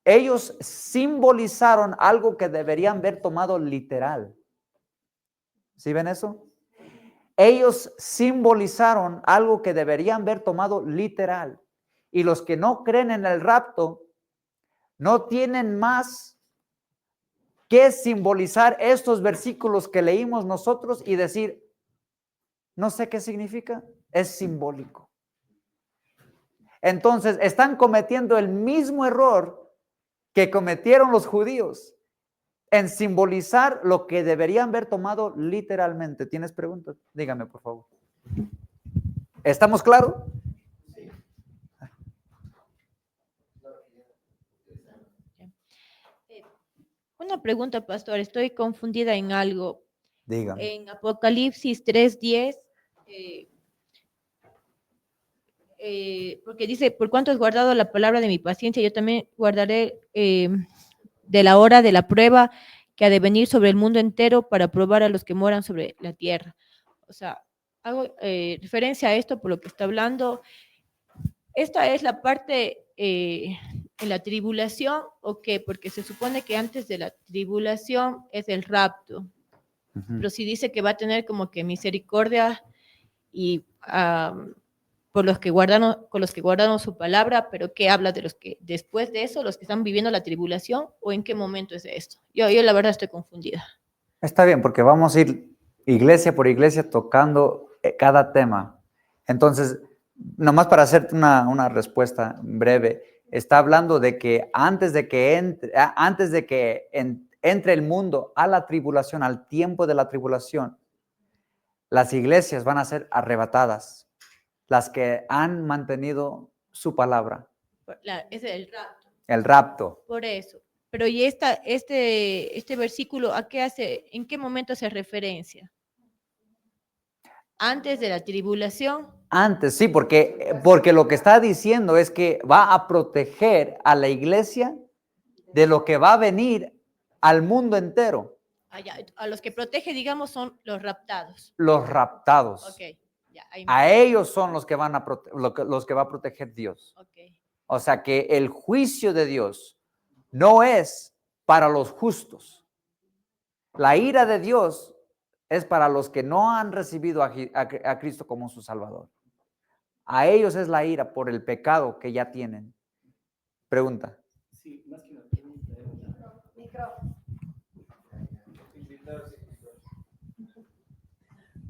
ellos simbolizaron algo que deberían haber tomado literal. ¿Sí ven eso? Ellos simbolizaron algo que deberían haber tomado literal. Y los que no creen en el rapto no tienen más que simbolizar estos versículos que leímos nosotros y decir, no sé qué significa, es simbólico. Entonces, están cometiendo el mismo error que cometieron los judíos en simbolizar lo que deberían haber tomado literalmente. ¿Tienes preguntas? Dígame, por favor. ¿Estamos claros? Una pregunta, pastor. Estoy confundida en algo. Dígame. En Apocalipsis 3:10, porque dice, por cuanto has guardado la palabra de mi paciencia, yo también guardaré de la hora de la prueba que ha de venir sobre el mundo entero para probar a los que moran sobre la tierra. O sea, hago referencia a esto por lo que está hablando. Esta es la parte en la tribulación, ¿o qué? Porque se supone que antes de la tribulación es el rapto. Pero si dice que va a tener como que misericordia y con los que guardaron su palabra, pero ¿qué habla de los que después de eso, los que están viviendo la tribulación, o en qué momento es esto? Yo la verdad estoy confundida. Está bien, porque vamos a ir iglesia por iglesia tocando cada tema. Entonces, nomás para hacerte una respuesta breve, está hablando de que antes de que entre el mundo a la tribulación, al tiempo de la tribulación, las iglesias van a ser arrebatadas, las que han mantenido su palabra. Es el rapto. El rapto. Por eso. Pero ¿y este versículo a qué hace, en qué momento hace referencia? ¿Antes de la tribulación? Antes, sí, porque lo que está diciendo es que va a proteger a la iglesia de lo que va a venir al mundo entero. A los que protege, digamos, son los raptados. Los raptados. Okay, ya, a ellos son los que van a los que va a proteger Dios. Okay. O sea que el juicio de Dios no es para los justos. La ira de Dios es para los que no han recibido a Cristo como su Salvador. A ellos es la ira por el pecado que ya tienen. Pregunta. Sí, más que una pregunta.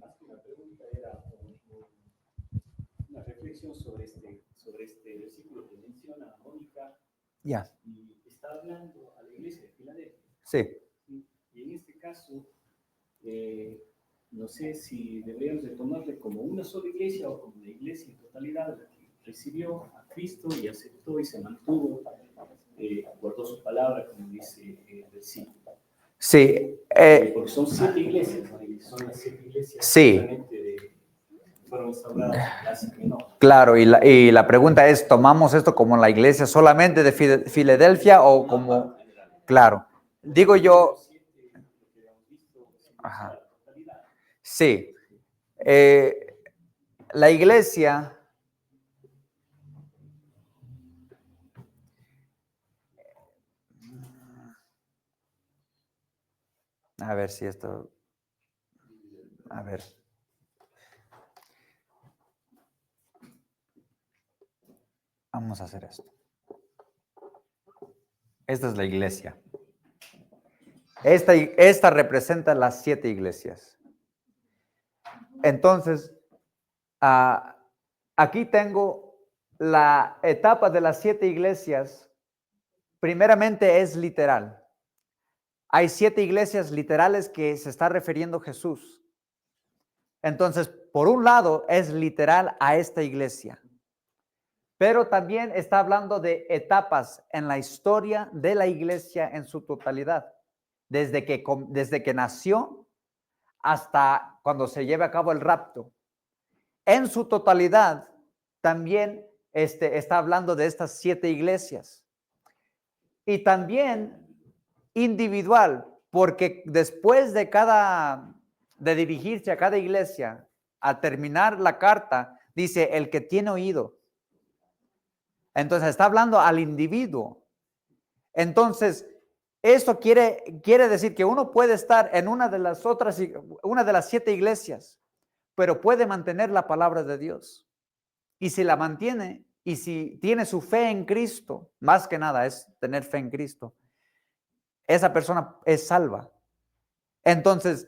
Más que una pregunta era una reflexión sobre este versículo que menciona Mónica. Ya. Y está hablando a la iglesia de Filadelfia. Sí. Y en este caso, no sé si deberíamos de tomarle como una sola iglesia o como una iglesia en totalidad, la que recibió a Cristo y aceptó y se mantuvo, guardó su palabra, como dice el versículo. Sí. Porque son 7 iglesias, ¿no? Y son las 7 iglesias sí. que fueron instauradas, así que no. Claro, y la pregunta es, ¿tomamos esto como la iglesia solamente de Filadelfia o como? Claro. Digo yo. Ajá. Sí. La iglesia A ver si esto, a ver. Vamos a hacer esto. Esta es la iglesia. Esta representa las 7 iglesias. Entonces, aquí tengo la etapa de las 7 iglesias. Primeramente es literal. Hay 7 iglesias literales que se está refiriendo Jesús. Entonces, por un lado, es literal a esta iglesia. Pero también está hablando de etapas en la historia de la iglesia en su totalidad. Desde que nació hasta cuando se lleve a cabo el rapto. En su totalidad, también está hablando de estas 7 iglesias. Y también individual, porque después de dirigirse a cada iglesia, al terminar la carta, dice, el que tiene oído. Entonces, está hablando al individuo. Entonces, esto quiere decir que uno puede estar en una de las 7 iglesias, pero puede mantener la palabra de Dios. Y si la mantiene, y si tiene su fe en Cristo, más que nada es tener fe en Cristo, esa persona es salva. Entonces,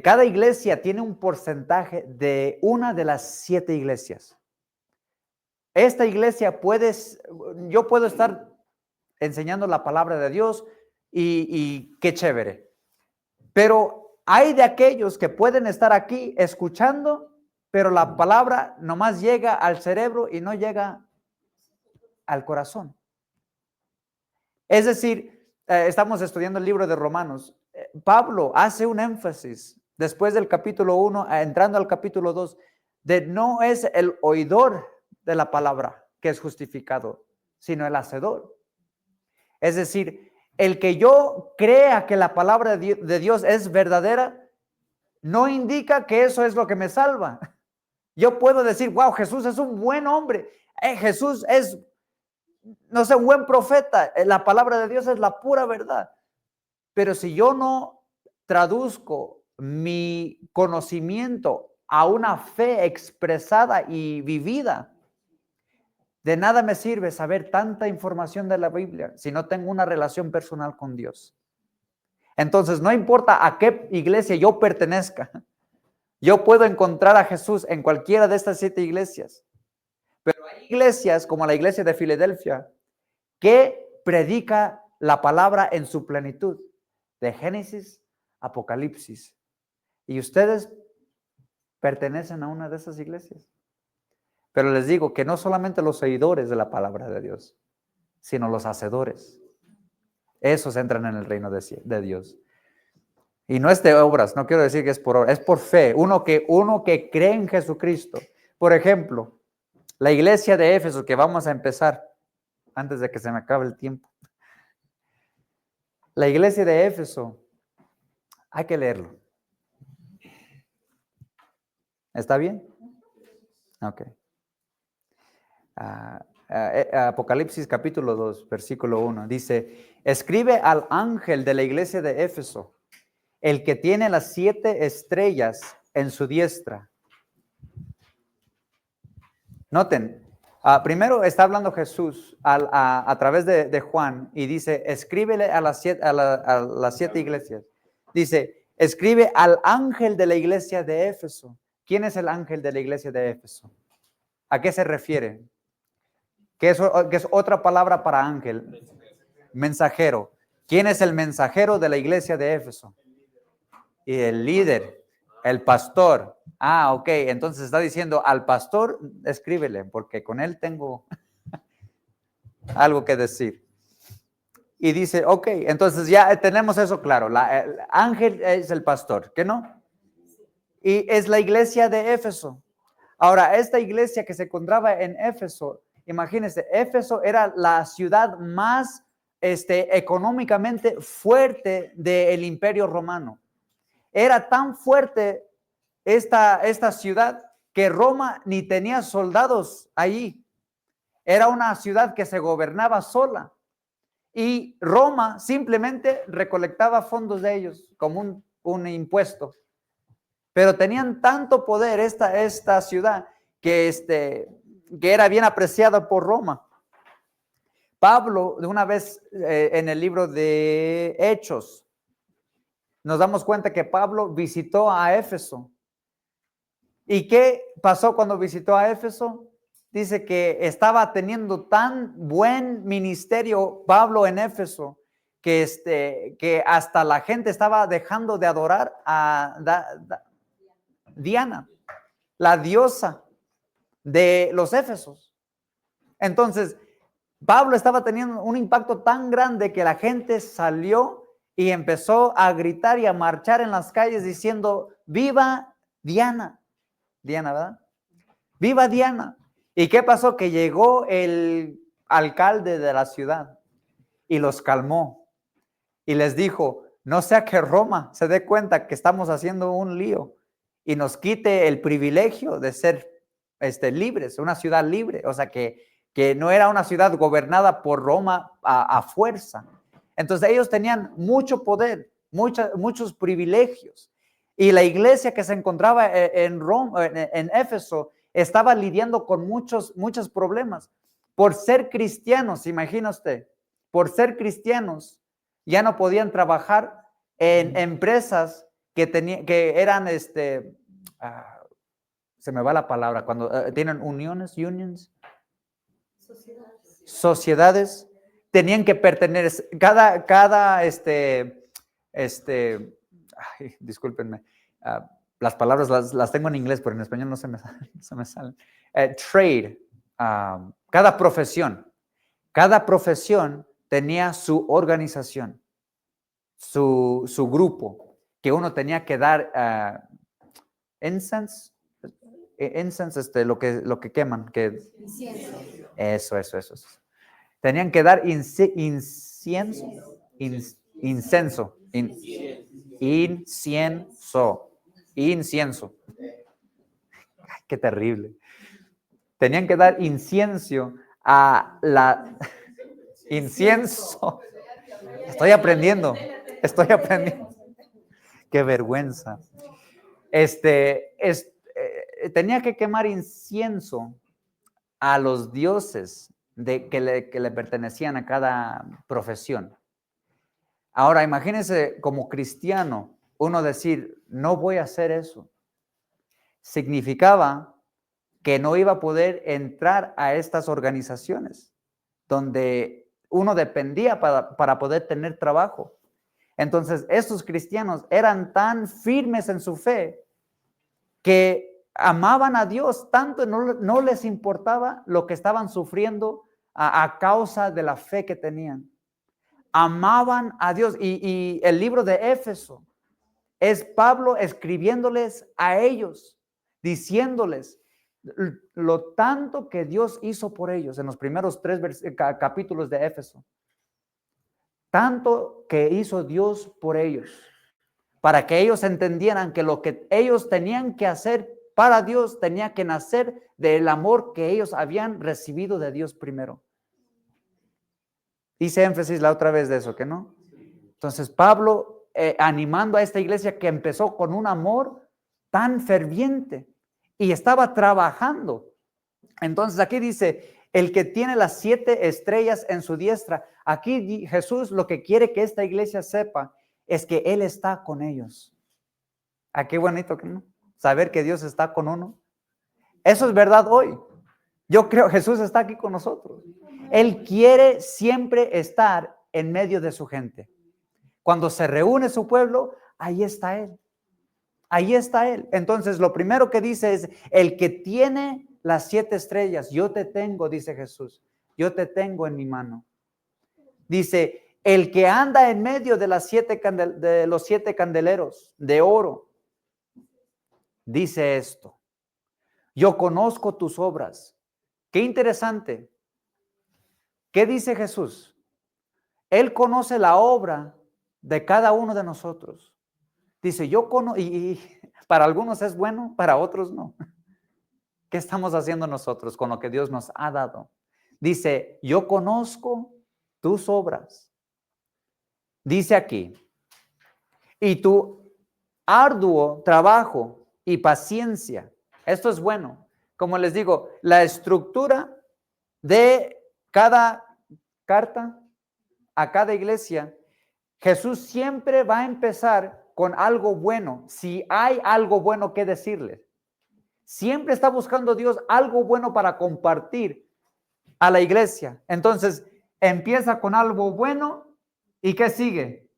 cada iglesia tiene un porcentaje de una de las 7 iglesias. Esta iglesia yo puedo estar enseñando la palabra de Dios y qué chévere. Pero hay de aquellos que pueden estar aquí escuchando, pero la palabra nomás llega al cerebro y no llega al corazón. Es decir, estamos estudiando el libro de Romanos. Pablo hace un énfasis después del capítulo 1, entrando al capítulo 2, de no es el oidor de la palabra que es justificado, sino el hacedor. Es decir, el que yo crea que la palabra de Dios es verdadera, no indica que eso es lo que me salva. Yo puedo decir, wow, Jesús es un buen hombre. Jesús es, no sé, un buen profeta. La palabra de Dios es la pura verdad. Pero si yo no traduzco mi conocimiento a una fe expresada y vivida, de nada me sirve saber tanta información de la Biblia si no tengo una relación personal con Dios. Entonces, no importa a qué iglesia yo pertenezca, yo puedo encontrar a Jesús en cualquiera de estas 7 iglesias. Pero hay iglesias como la iglesia de Filadelfia que predica la palabra en su plenitud, de Génesis, Apocalipsis. Y ustedes pertenecen a una de esas iglesias. Pero les digo que no solamente los oidores de la palabra de Dios, sino los hacedores. Esos entran en el reino de Dios. Y no es de obras, no quiero decir que es por obras, es por fe. Uno que cree en Jesucristo. Por ejemplo, la iglesia de Éfeso, que vamos a empezar antes de que se me acabe el tiempo. La iglesia de Éfeso, hay que leerlo. ¿Está bien? Ok. Apocalipsis capítulo 2, versículo 1, dice, escribe al ángel de la iglesia de Éfeso, el que tiene las 7 estrellas en su diestra. Noten, primero está hablando Jesús a través de Juan y dice, escríbele a las 7 iglesias. Dice, escribe al ángel de la iglesia de Éfeso. ¿Quién es el ángel de la iglesia de Éfeso? ¿A qué se refiere? ¿Qué es otra palabra para ángel? Mensajero. ¿Quién es el mensajero de la iglesia de Éfeso? Y el líder, el pastor. Ok, entonces está diciendo al pastor, escríbele, porque con él tengo algo que decir. Y dice, ok, entonces ya tenemos eso claro. El ángel es el pastor, ¿qué no? Y es la iglesia de Éfeso. Ahora, esta iglesia que se encontraba en Éfeso, imagínense, Éfeso era la ciudad más económicamente fuerte del Imperio Romano. Era tan fuerte esta ciudad que Roma ni tenía soldados allí. Era una ciudad que se gobernaba sola. y Roma simplemente recolectaba fondos de ellos como un impuesto. Pero tenían tanto poder esta ciudad que era bien apreciada por Roma. Pablo, de una vez en el libro de Hechos, nos damos cuenta que Pablo visitó a Éfeso. ¿Y qué pasó cuando visitó a Éfeso? Dice que estaba teniendo tan buen ministerio Pablo en Éfeso que hasta la gente estaba dejando de adorar a Diana, la diosa de los Éfesos. Entonces, Pablo estaba teniendo un impacto tan grande que la gente salió y empezó a gritar y a marchar en las calles diciendo, ¡viva Diana! Diana, ¿verdad? ¡Viva Diana! ¿Y qué pasó? Que llegó el alcalde de la ciudad y los calmó y les dijo, no sea que Roma se dé cuenta que estamos haciendo un lío y nos quite el privilegio de ser libres, una ciudad libre, o sea que no era una ciudad gobernada por Roma a fuerza. Entonces ellos tenían mucho poder, muchos privilegios. Y la iglesia que se encontraba en Roma, en Éfeso, estaba lidiando con muchos problemas. Por ser cristianos, imagina usted, por ser cristianos, ya no podían trabajar en empresas que eran, se me va la palabra, cuando tienen unions, sociedades, tenían que pertenecer, discúlpenme, las palabras las tengo en inglés, pero en español no se me salen. Trade, cada profesión tenía su organización, su grupo, que uno tenía que dar incense, lo que queman, eso. Tenían que dar incienso. Ay, qué terrible. Tenían que dar incienso a la incienso. Estoy aprendiendo. Qué vergüenza. Tenía que quemar incienso a los dioses que le pertenecían a cada profesión. Ahora, imagínense como cristiano, uno decir, no voy a hacer eso. Significaba que no iba a poder entrar a estas organizaciones donde uno dependía para poder tener trabajo. Entonces, estos cristianos eran tan firmes en su fe que amaban a Dios tanto, no les importaba lo que estaban sufriendo a causa de la fe que tenían. Amaban a Dios. Y el libro de Éfeso es Pablo escribiéndoles a ellos, diciéndoles lo tanto que Dios hizo por ellos en los primeros 3 capítulos de Éfeso. Tanto que hizo Dios por ellos, para que ellos entendieran que lo que ellos tenían que hacer para Dios tenía que nacer del amor que ellos habían recibido de Dios primero. Hice énfasis la otra vez de eso, ¿que no? Entonces Pablo animando a esta iglesia que empezó con un amor tan ferviente y estaba trabajando. Entonces aquí dice, el que tiene las 7 estrellas en su diestra. Aquí Jesús lo que quiere que esta iglesia sepa es que Él está con ellos. ¿A qué bonito que no? Saber que Dios está con uno. Eso es verdad hoy. Yo creo que Jesús está aquí con nosotros. Él quiere siempre estar en medio de su gente. Cuando se reúne su pueblo, ahí está Él. Ahí está Él. Entonces, lo primero que dice es, el que tiene las 7 estrellas, yo te tengo, dice Jesús. Yo te tengo en mi mano. Dice, el que anda en medio de los 7 candeleros de oro, dice esto. Yo conozco tus obras. Qué interesante. ¿Qué dice Jesús? Él conoce la obra de cada uno de nosotros. Dice, yo conozco, y para algunos es bueno, para otros no. ¿Qué estamos haciendo nosotros con lo que Dios nos ha dado? Dice, yo conozco tus obras. Dice aquí, y tu arduo trabajo y paciencia. Esto es bueno. Como les digo, la estructura de cada carta a cada iglesia, Jesús siempre va a empezar con algo bueno, si hay algo bueno que decirles. Siempre está buscando Dios algo bueno para compartir a la iglesia. Entonces, empieza con algo bueno y ¿qué sigue?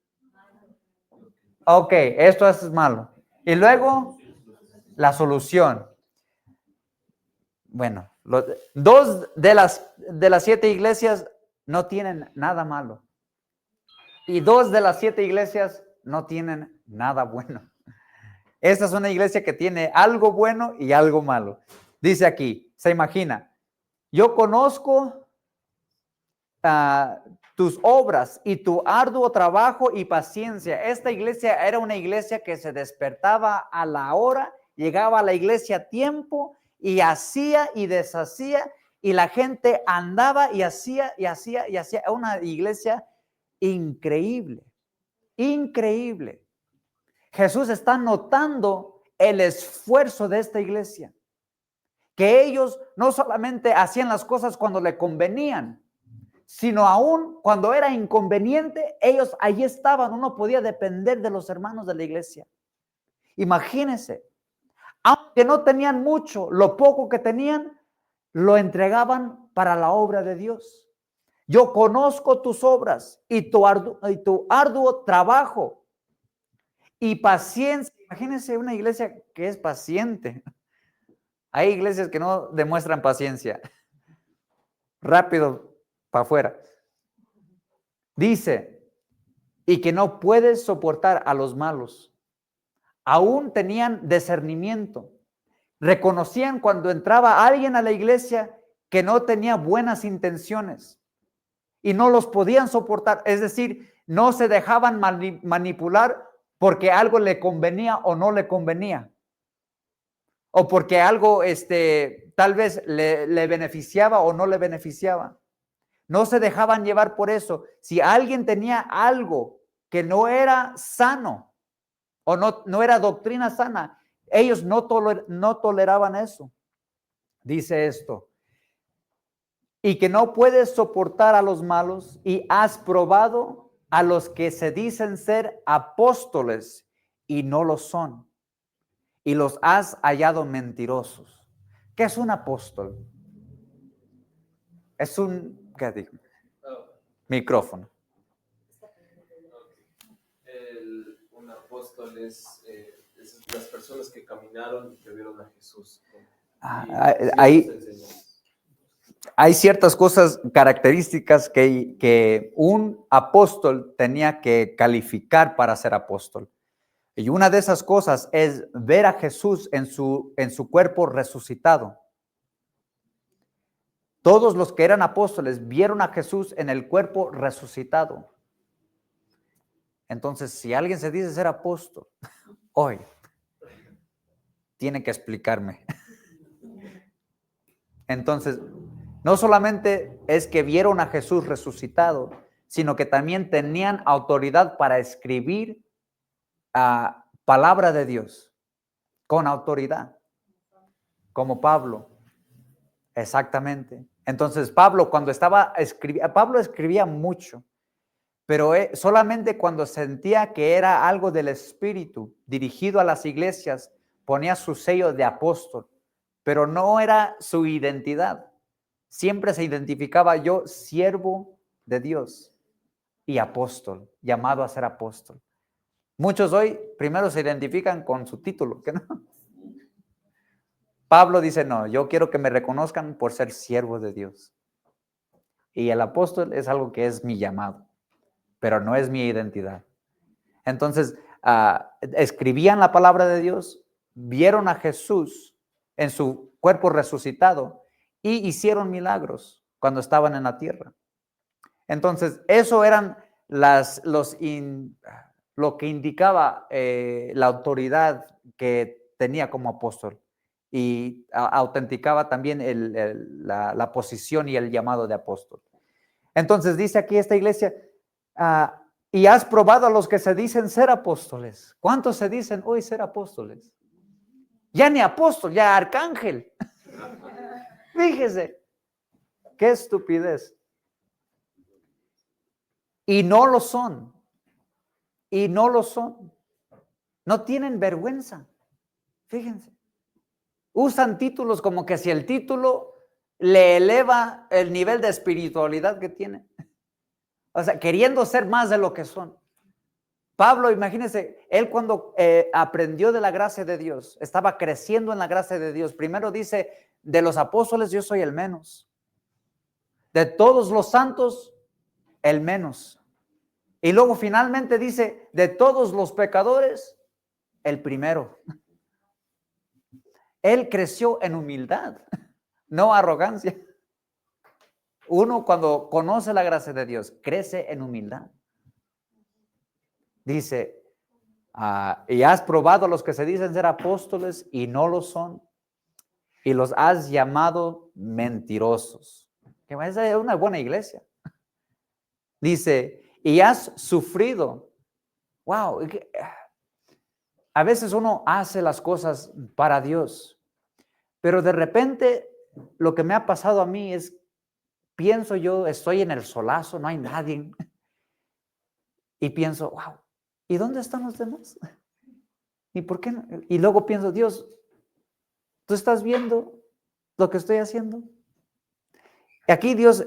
Ok, esto es malo. Y luego, la solución. Bueno, dos de las 7 iglesias no tienen nada malo. Y 2 de las 7 iglesias no tienen nada bueno. Esta es una iglesia que tiene algo bueno y algo malo. Dice aquí, se imagina, yo conozco tus obras y tu arduo trabajo y paciencia. Esta iglesia era una iglesia que se despertaba a la hora, llegaba a la iglesia a tiempo y hacía y deshacía y la gente andaba y hacía y hacía y hacía. Una iglesia increíble, increíble. Jesús está notando el esfuerzo de esta iglesia, que ellos no solamente hacían las cosas cuando le convenían, sino aún cuando era inconveniente, ellos allí estaban. Uno podía depender de los hermanos de la iglesia. Imagínense, aunque no tenían mucho, lo poco que tenían, lo entregaban para la obra de Dios. Yo conozco tus obras y tu arduo trabajo y paciencia. Imagínense una iglesia que es paciente. Hay iglesias que no demuestran paciencia. Rápido para afuera. Dice, y que no puedes soportar a los malos. Aún tenían discernimiento. Reconocían cuando entraba alguien a la iglesia que no tenía buenas intenciones y no los podían soportar. Es decir, no se dejaban manipular porque algo le convenía o no le convenía. O porque algo tal vez le beneficiaba o no le beneficiaba. No se dejaban llevar por eso. Si alguien tenía algo que no era sano o no era doctrina sana, ellos no toleraban eso. Dice esto. Y que no puedes soportar a los malos y has probado a los que se dicen ser apóstoles y no lo son. Y los has hallado mentirosos. ¿Qué es un apóstol? Es un, ¿qué digo? Micrófono. Un apóstol es las personas que caminaron y que vieron a Jesús. Hay ciertas cosas, características que un apóstol tenía que calificar para ser apóstol. Y una de esas cosas es ver a Jesús en su cuerpo resucitado. Todos los que eran apóstoles vieron a Jesús en el cuerpo resucitado. Entonces, si alguien se dice ser apóstol, hoy tiene que explicarme. Entonces, no solamente es que vieron a Jesús resucitado, sino que también tenían autoridad para escribir palabra de Dios con autoridad, como Pablo. Exactamente. Entonces, Pablo cuando Pablo escribía mucho, pero solamente cuando sentía que era algo del Espíritu dirigido a las iglesias, ponía su sello de apóstol, pero no era su identidad. Siempre se identificaba yo, siervo de Dios y apóstol, llamado a ser apóstol. Muchos hoy primero se identifican con su título, ¿que no? Pablo dice, no, yo quiero que me reconozcan por ser siervo de Dios. Y el apóstol es algo que es mi llamado, pero no es mi identidad. Entonces, escribían la palabra de Dios, vieron a Jesús en su cuerpo resucitado y hicieron milagros cuando estaban en la tierra. Entonces, eso eran lo que indicaba la autoridad que tenía como apóstol y autenticaba también la posición y el llamado de apóstol. Entonces dice aquí esta iglesia, y has probado a los que se dicen ser apóstoles. ¿Cuántos se dicen hoy ser apóstoles? Ya ni apóstol, ya arcángel. Fíjese, qué estupidez. Y no lo son. Y no lo son. No tienen vergüenza. Fíjense. Usan títulos como que si el título le eleva el nivel de espiritualidad que tiene. O sea, queriendo ser más de lo que son. Pablo, imagínense, él cuando aprendió de la gracia de Dios, estaba creciendo en la gracia de Dios. Primero dice, de los apóstoles yo soy el menos. De todos los santos, el menos. Y luego finalmente dice, de todos los pecadores, el primero. Él creció en humildad, no arrogancia. Uno cuando conoce la gracia de Dios, crece en humildad. Dice, y has probado a los que se dicen ser apóstoles y no lo son, y los has llamado mentirosos. Que esa es una buena iglesia. Dice, y has sufrido. Wow. A veces uno hace las cosas para Dios, pero de repente lo que me ha pasado a mí es, pienso yo, estoy en el solazo, no hay nadie. Y pienso, wow, ¿y dónde están los demás? ¿Y por qué no? Y luego pienso, Dios, ¿tú estás viendo lo que estoy haciendo? Y aquí Dios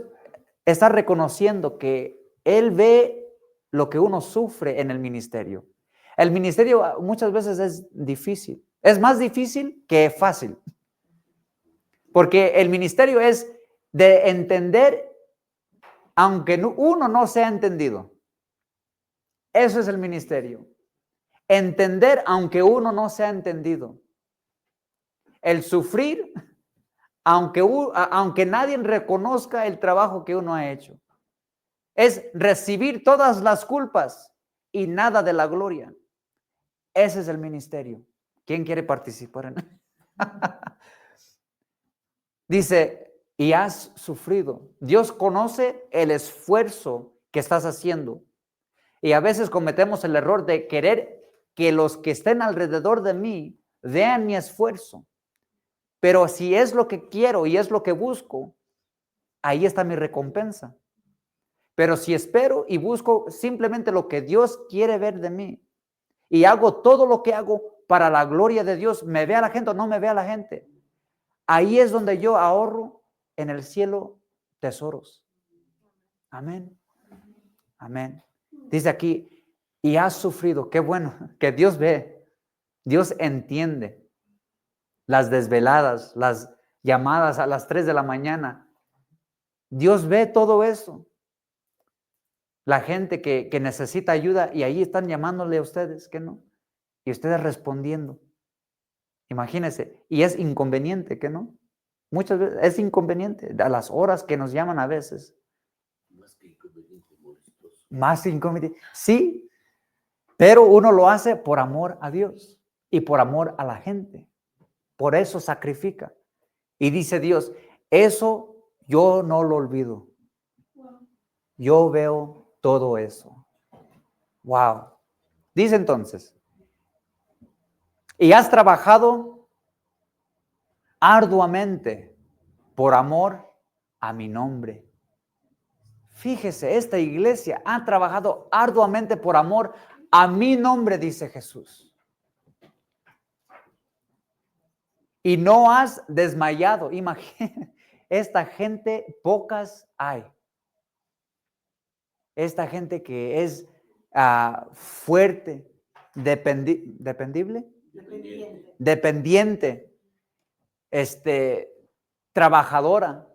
está reconociendo que Él ve lo que uno sufre en el ministerio. El ministerio muchas veces es difícil. Es más difícil que fácil. Porque el ministerio es de entender, aunque uno no sea entendido. Eso es el ministerio. Entender aunque uno no sea entendido. El sufrir aunque nadie reconozca el trabajo que uno ha hecho. Es recibir todas las culpas y nada de la gloria. Ese es el ministerio. ¿Quién quiere participar en él? Dice, y has sufrido. Dios conoce el esfuerzo que estás haciendo. Y a veces cometemos el error de querer que los que estén alrededor de mí vean mi esfuerzo. Pero si es lo que quiero y es lo que busco, ahí está mi recompensa. Pero si espero y busco simplemente lo que Dios quiere ver de mí y hago todo lo que hago para la gloria de Dios, me vea la gente o no me vea la gente, ahí es donde yo ahorro en el cielo tesoros. Amén. Amén. Dice aquí, y has sufrido. Qué bueno que Dios ve, Dios entiende las desveladas, las llamadas a las 3 de la mañana. Dios ve todo eso. La gente que necesita ayuda y ahí están llamándole a ustedes, ¿qué no? Y ustedes respondiendo. Imagínense, y es inconveniente, ¿qué no? Muchas veces es inconveniente, a las horas que nos llaman a veces. Más que inconveniente, molestoso. Más inconveniente, sí, pero uno lo hace por amor a Dios y por amor a la gente. Por eso sacrifica. Y dice Dios, eso yo no lo olvido. Yo veo todo eso. Wow. Dice entonces, y has trabajado arduamente por amor a mi nombre. Fíjese, esta iglesia ha trabajado arduamente por amor a mi nombre, dice Jesús. Y no has desmayado. Imagínate, esta gente pocas hay. Esta gente que es fuerte, dependible, dependiente, trabajadora.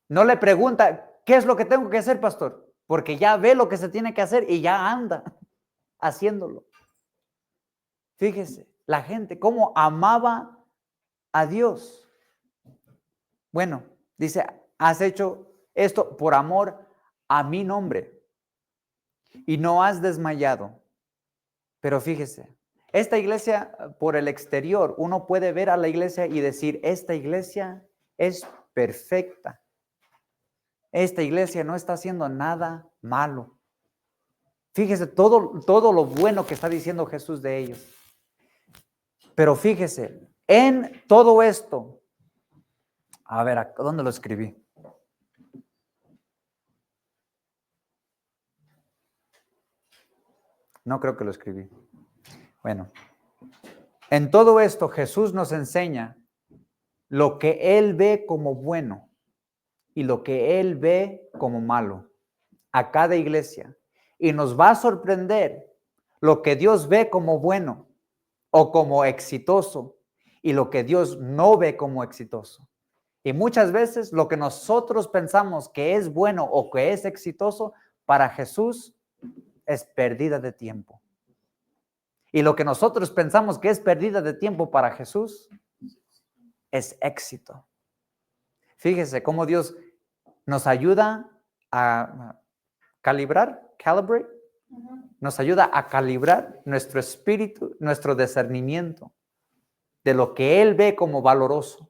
No le pregunta, ¿qué es lo que tengo que hacer, pastor? Porque ya ve lo que se tiene que hacer y ya anda haciéndolo. Fíjese, la gente cómo amaba a Dios. Bueno, dice, has hecho esto por amor a mi nombre y no has desmayado. Pero fíjese, esta iglesia por el exterior, uno puede ver a la iglesia y decir, esta iglesia es perfecta. esta iglesia no está haciendo nada malo. Fíjese todo lo bueno que está diciendo Jesús de ellos. Pero fíjese, en todo esto, a ver, ¿dónde lo escribí? No creo que lo escribí. Bueno, en todo esto Jesús nos enseña lo que Él ve como bueno y lo que Él ve como malo a cada iglesia. Y nos va a sorprender lo que Dios ve como bueno o como exitoso y lo que Dios no ve como exitoso. Y muchas veces lo que nosotros pensamos que es bueno o que es exitoso, para Jesús es pérdida de tiempo. Y lo que nosotros pensamos que es pérdida de tiempo para Jesús es éxito. Fíjese cómo Dios nos ayuda a calibrate, nos ayuda a calibrar nuestro espíritu, nuestro discernimiento de lo que Él ve como valoroso.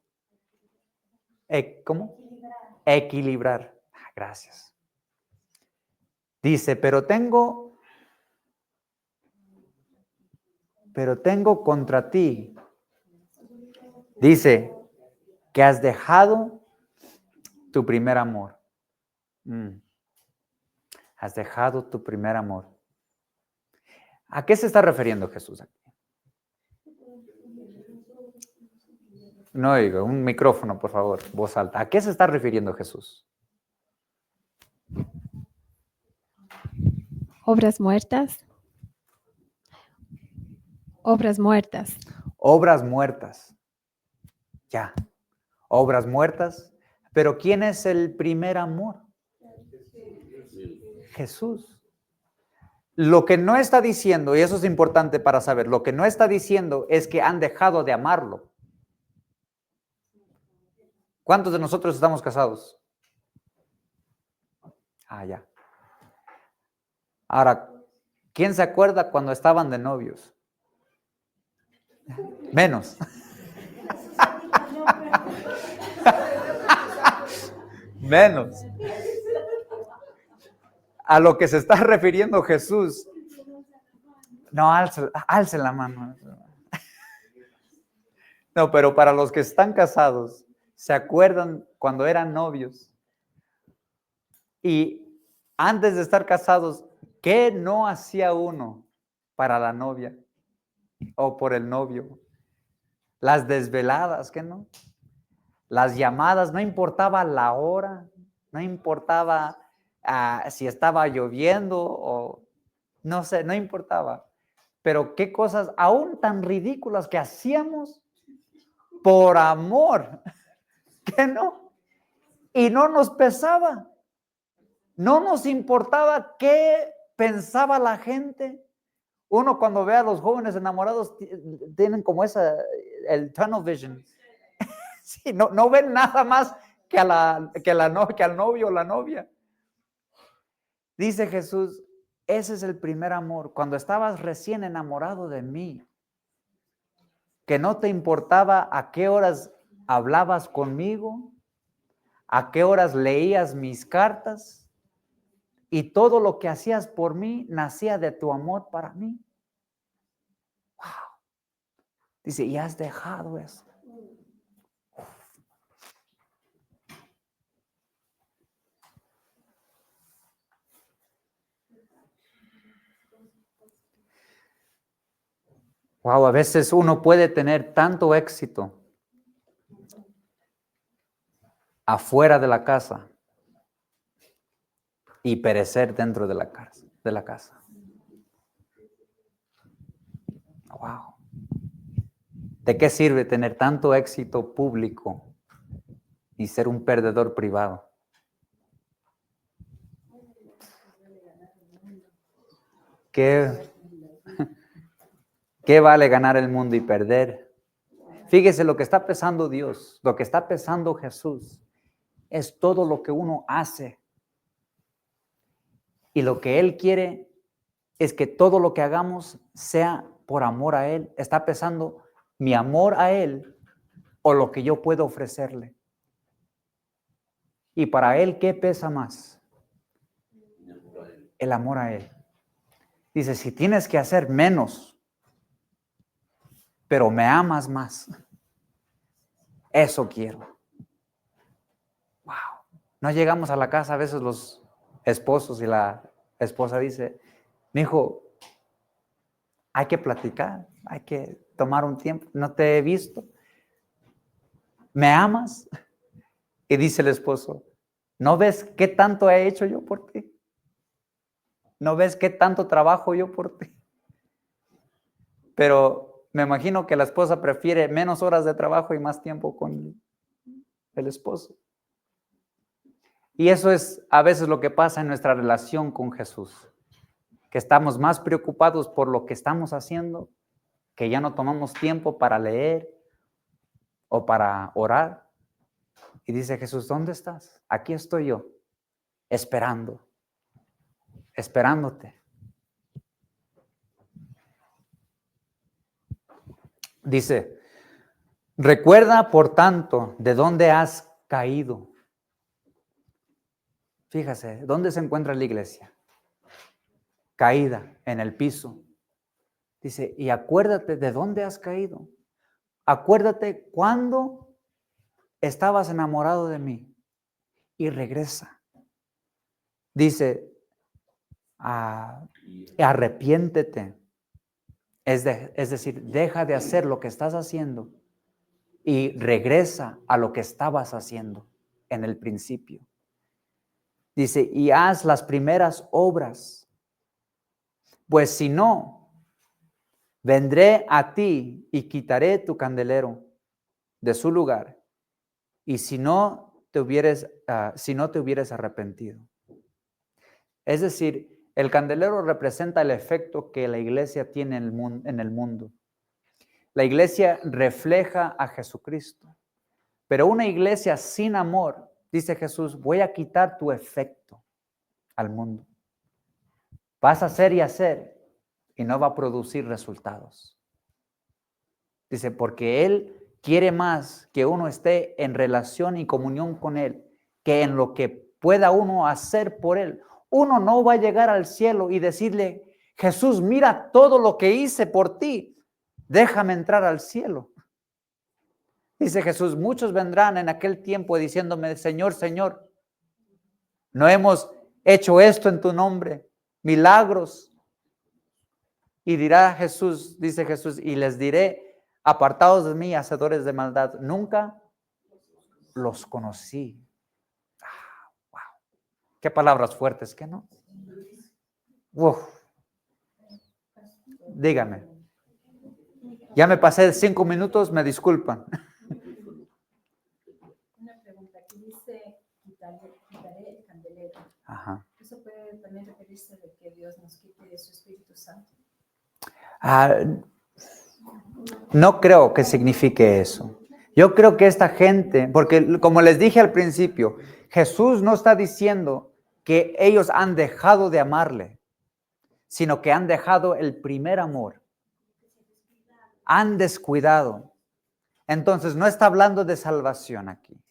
¿Cómo? Equilibrar. Gracias. Dice, pero tengo contra ti. Dice, que has dejado tu primer amor. Has dejado tu primer amor. ¿A qué se está refiriendo Jesús aquí? No oigo, un micrófono, por favor, voz alta. ¿A qué se está refiriendo Jesús? Obras muertas. Obras muertas. Obras muertas. Ya. Obras muertas. Pero ¿quién es el primer amor? Jesús. Lo que no está diciendo, y eso es importante para saber, lo que no está diciendo es que han dejado de amarlo. ¿Cuántos de nosotros estamos casados? Ya. Ahora, ¿quién se acuerda cuando estaban de novios? Menos. Menos. A lo que se está refiriendo Jesús. No, alce la mano. No, pero para los que están casados, ¿se acuerdan cuando eran novios? Y antes de estar casados, ¿qué no hacía uno para la novia o por el novio? Las desveladas, ¿qué no? Las llamadas, no importaba la hora, no importaba si estaba lloviendo o no sé, no importaba. Pero qué cosas aún tan ridículas que hacíamos por amor, ¿qué no? Y no nos pesaba, no nos importaba qué pensaba la gente. Uno cuando ve a los jóvenes enamorados tienen como el tunnel vision. Sí, no ven nada más que al novio o la novia. Dice Jesús, ese es el primer amor. Cuando estabas recién enamorado de mí, que no te importaba a qué horas hablabas conmigo, a qué horas leías mis cartas, y todo lo que hacías por mí nacía de tu amor para mí. Wow. Dice, y has dejado eso. Wow, a veces uno puede tener tanto éxito afuera de la casa y perecer dentro de la casa. Wow. ¿De qué sirve tener tanto éxito público y ser un perdedor privado? ¿Qué vale ganar el mundo y perder? Fíjese lo que está pesando Dios, lo que está pesando Jesús, es todo lo que uno hace. Y lo que Él quiere es que todo lo que hagamos sea por amor a Él. Está pesando mi amor a Él o lo que yo puedo ofrecerle. Y para Él, ¿qué pesa más? El amor a Él. Dice, si tienes que hacer menos, pero me amas más, eso quiero. Wow. No llegamos a la casa a veces los esposos y la esposa dice, mijo, hay que platicar, hay que tomar un tiempo, no te he visto. ¿Me amas? Y dice el esposo, ¿no ves qué tanto he hecho yo por ti? ¿No ves qué tanto trabajo yo por ti? Pero me imagino que la esposa prefiere menos horas de trabajo y más tiempo con el esposo. Y eso es a veces lo que pasa en nuestra relación con Jesús, que estamos más preocupados por lo que estamos haciendo, que ya no tomamos tiempo para leer o para orar. Y dice Jesús, ¿dónde estás? Aquí estoy yo, esperándote. Dice, recuerda, por tanto, de dónde has caído. Fíjese, ¿dónde se encuentra la iglesia? Caída en el piso. Dice, y acuérdate de dónde has caído. Acuérdate cuando estabas enamorado de mí y regresa. Dice, arrepiéntete. Es decir, deja de hacer lo que estás haciendo y regresa a lo que estabas haciendo en el principio. Dice, y haz las primeras obras, pues si no, vendré a ti y quitaré tu candelero de su lugar, y si no te hubieras arrepentido. Es decir, el candelero representa el efecto que la iglesia tiene en el mundo. La iglesia refleja a Jesucristo, pero una iglesia sin amor, dice Jesús, voy a quitar tu efecto al mundo. Vas a hacer y no va a producir resultados. Dice, porque Él quiere más que uno esté en relación y comunión con Él, que en lo que pueda uno hacer por Él. Uno no va a llegar al cielo y decirle, Jesús, mira todo lo que hice por ti, déjame entrar al cielo. Dice Jesús, muchos vendrán en aquel tiempo diciéndome, Señor, Señor, no hemos hecho esto en tu nombre, milagros. Y dirá Jesús, dice Jesús, y les diré, apartados de mí, hacedores de maldad, nunca los conocí. Wow. Qué palabras fuertes, ¿qué no? Uf. Dígame. Ya me pasé 5 minutos, me disculpan. Una pregunta, aquí dice, quitaré el candelero. Ajá. ¿Eso puede también referirse de que Dios nos quite de su Espíritu Santo? No creo que signifique eso. Yo creo que esta gente, porque como les dije al principio, Jesús no está diciendo que ellos han dejado de amarle, sino que han dejado el primer amor. Han descuidado. Entonces no está hablando de salvación aquí.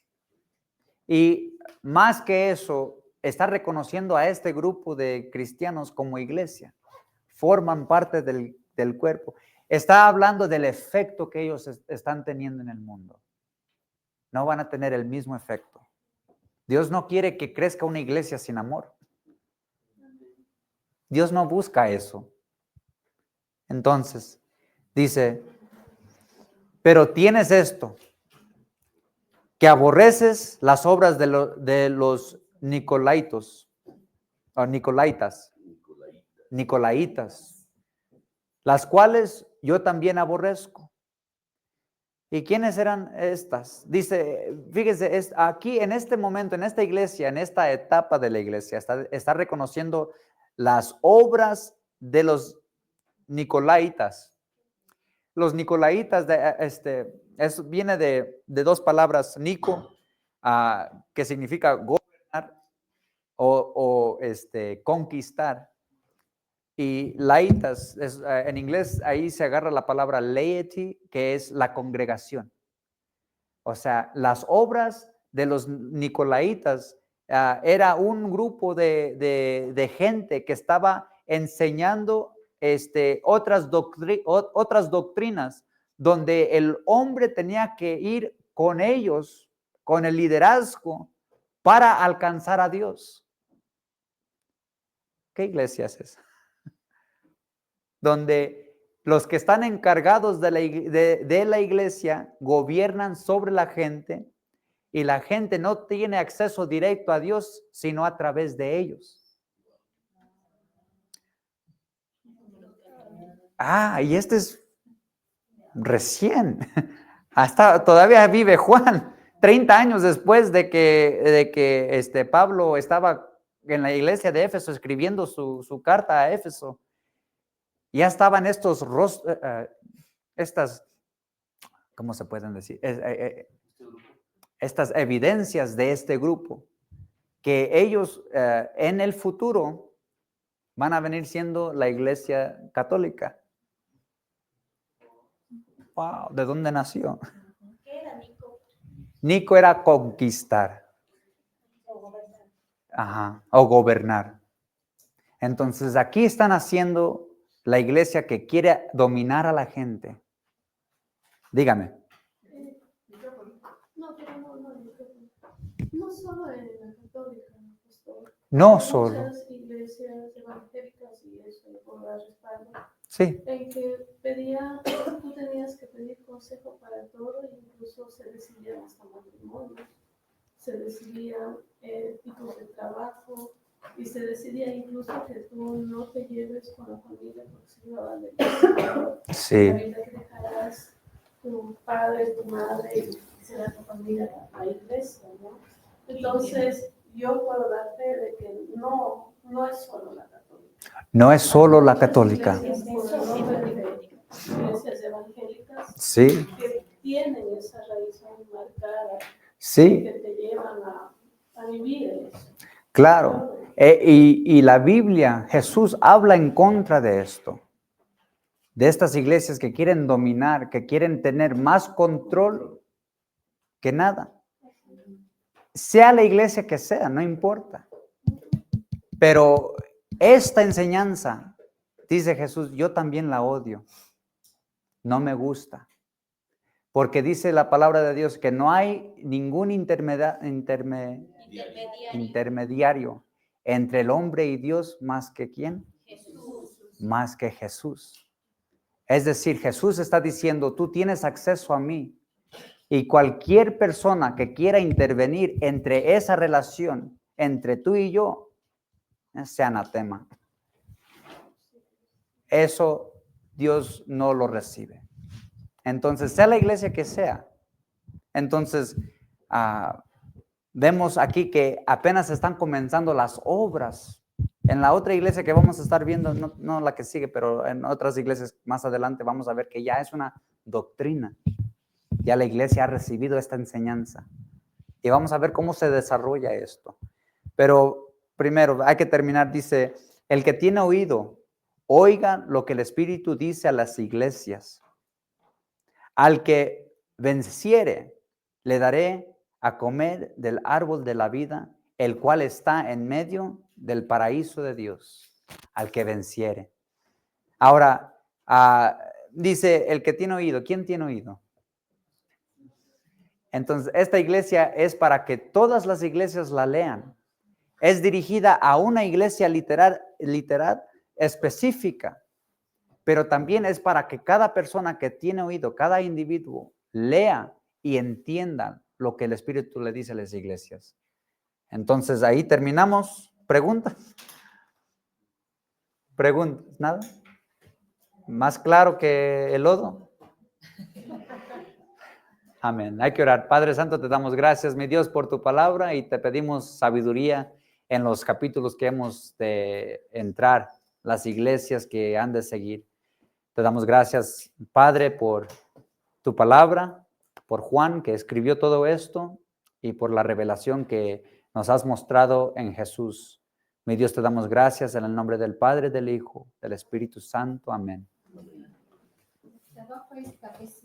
Y más que eso, está reconociendo a este grupo de cristianos como iglesia. Forman parte del cuerpo. Está hablando del efecto que ellos están teniendo en el mundo. No van a tener el mismo efecto. Dios no quiere que crezca una iglesia sin amor. Dios no busca eso. Entonces, dice, pero tienes esto, que aborreces las obras de los Nicolaitas, las cuales yo también aborrezco. ¿Y quiénes eran estas? Dice, fíjese, aquí en este momento, en esta iglesia, en esta etapa de la iglesia, está reconociendo las obras de los Nicolaitas. Los Nicolaitas, viene de 2 palabras, Nico, que significa gobernar o conquistar. Y laitas, en inglés ahí se agarra la palabra laity, que es la congregación. O sea, las obras de los nicolaitas era un grupo de gente que estaba enseñando otras doctrinas, donde el hombre tenía que ir con ellos, con el liderazgo, para alcanzar a Dios. ¿Qué iglesia es esa? Donde los que están encargados de la iglesia gobiernan sobre la gente y la gente no tiene acceso directo a Dios, sino a través de ellos. Y este es recién. Hasta todavía vive Juan, 30 años después de que Pablo estaba en la iglesia de Éfeso escribiendo su carta a Éfeso. Ya estaban estas, ¿cómo se pueden decir? Estas evidencias de este grupo, que ellos en el futuro van a venir siendo la iglesia católica. Wow, ¿de dónde nació? ¿Qué era Nico? Nico era conquistar. O gobernar. Entonces aquí están haciendo la iglesia que quiere dominar a la gente. Dígame. No solo en la católica, pastor. No solo. Muchas iglesias evangélicas y eso, por la respaldo. Sí. En que tú tenías que pedir consejo para todo, e incluso se decidían hasta matrimonios, se decidían tipos de trabajo, y se decidía incluso que tú no te lleves con la familia porque se llevaban del Señor. Sí. La vida que dejarás tu padre, tu madre y será tu familia a la iglesia, ¿no? Entonces, yo puedo dar fe de que no es solo la católica. No es solo la católica. Iglesias evangélicas Sí. que tienen esa raíz muy marcada, Sí. que te llevan a vivir eso. Claro. Y la Biblia, Jesús habla en contra de esto. De estas iglesias que quieren dominar, que quieren tener más control que nada. Sea la iglesia que sea, no importa. Pero esta enseñanza, dice Jesús, yo también la odio. No me gusta. Porque dice la palabra de Dios que no hay ningún intermediario entre el hombre y Dios más que ¿quién? Jesús. Más que Jesús. Es decir, Jesús está diciendo, tú tienes acceso a mí. Y cualquier persona que quiera intervenir entre esa relación, entre tú y yo, es anatema. Eso Dios no lo recibe. Entonces, sea la iglesia que sea. Entonces, vemos aquí que apenas están comenzando las obras. En la otra iglesia que vamos a estar viendo, no la que sigue, pero en otras iglesias más adelante vamos a ver que ya es una doctrina. Ya la iglesia ha recibido esta enseñanza. Y vamos a ver cómo se desarrolla esto. Pero primero hay que terminar, dice, el que tiene oído, oiga lo que el Espíritu dice a las iglesias. Al que venciere, le daré a comer del árbol de la vida, el cual está en medio del paraíso de Dios. Al que venciere. Ahora, dice el que tiene oído. ¿Quién tiene oído? Entonces, esta iglesia es para que todas las iglesias la lean. Es dirigida a una iglesia literal específica, pero también es para que cada persona que tiene oído, cada individuo, lea y entienda lo que el Espíritu le dice a las iglesias. Entonces, ahí terminamos. ¿Preguntas? ¿Preguntas? ¿Nada? ¿Más claro que el lodo? Amén. Hay que orar. Padre Santo, te damos gracias, mi Dios, por tu palabra y te pedimos sabiduría en los capítulos que hemos de entrar, las iglesias que han de seguir. Te damos gracias, Padre, por tu palabra, por Juan, que escribió todo esto, y por la revelación que nos has mostrado en Jesús. Mi Dios, te damos gracias en el nombre del Padre, del Hijo, del Espíritu Santo. Amén. Trabajo esta vez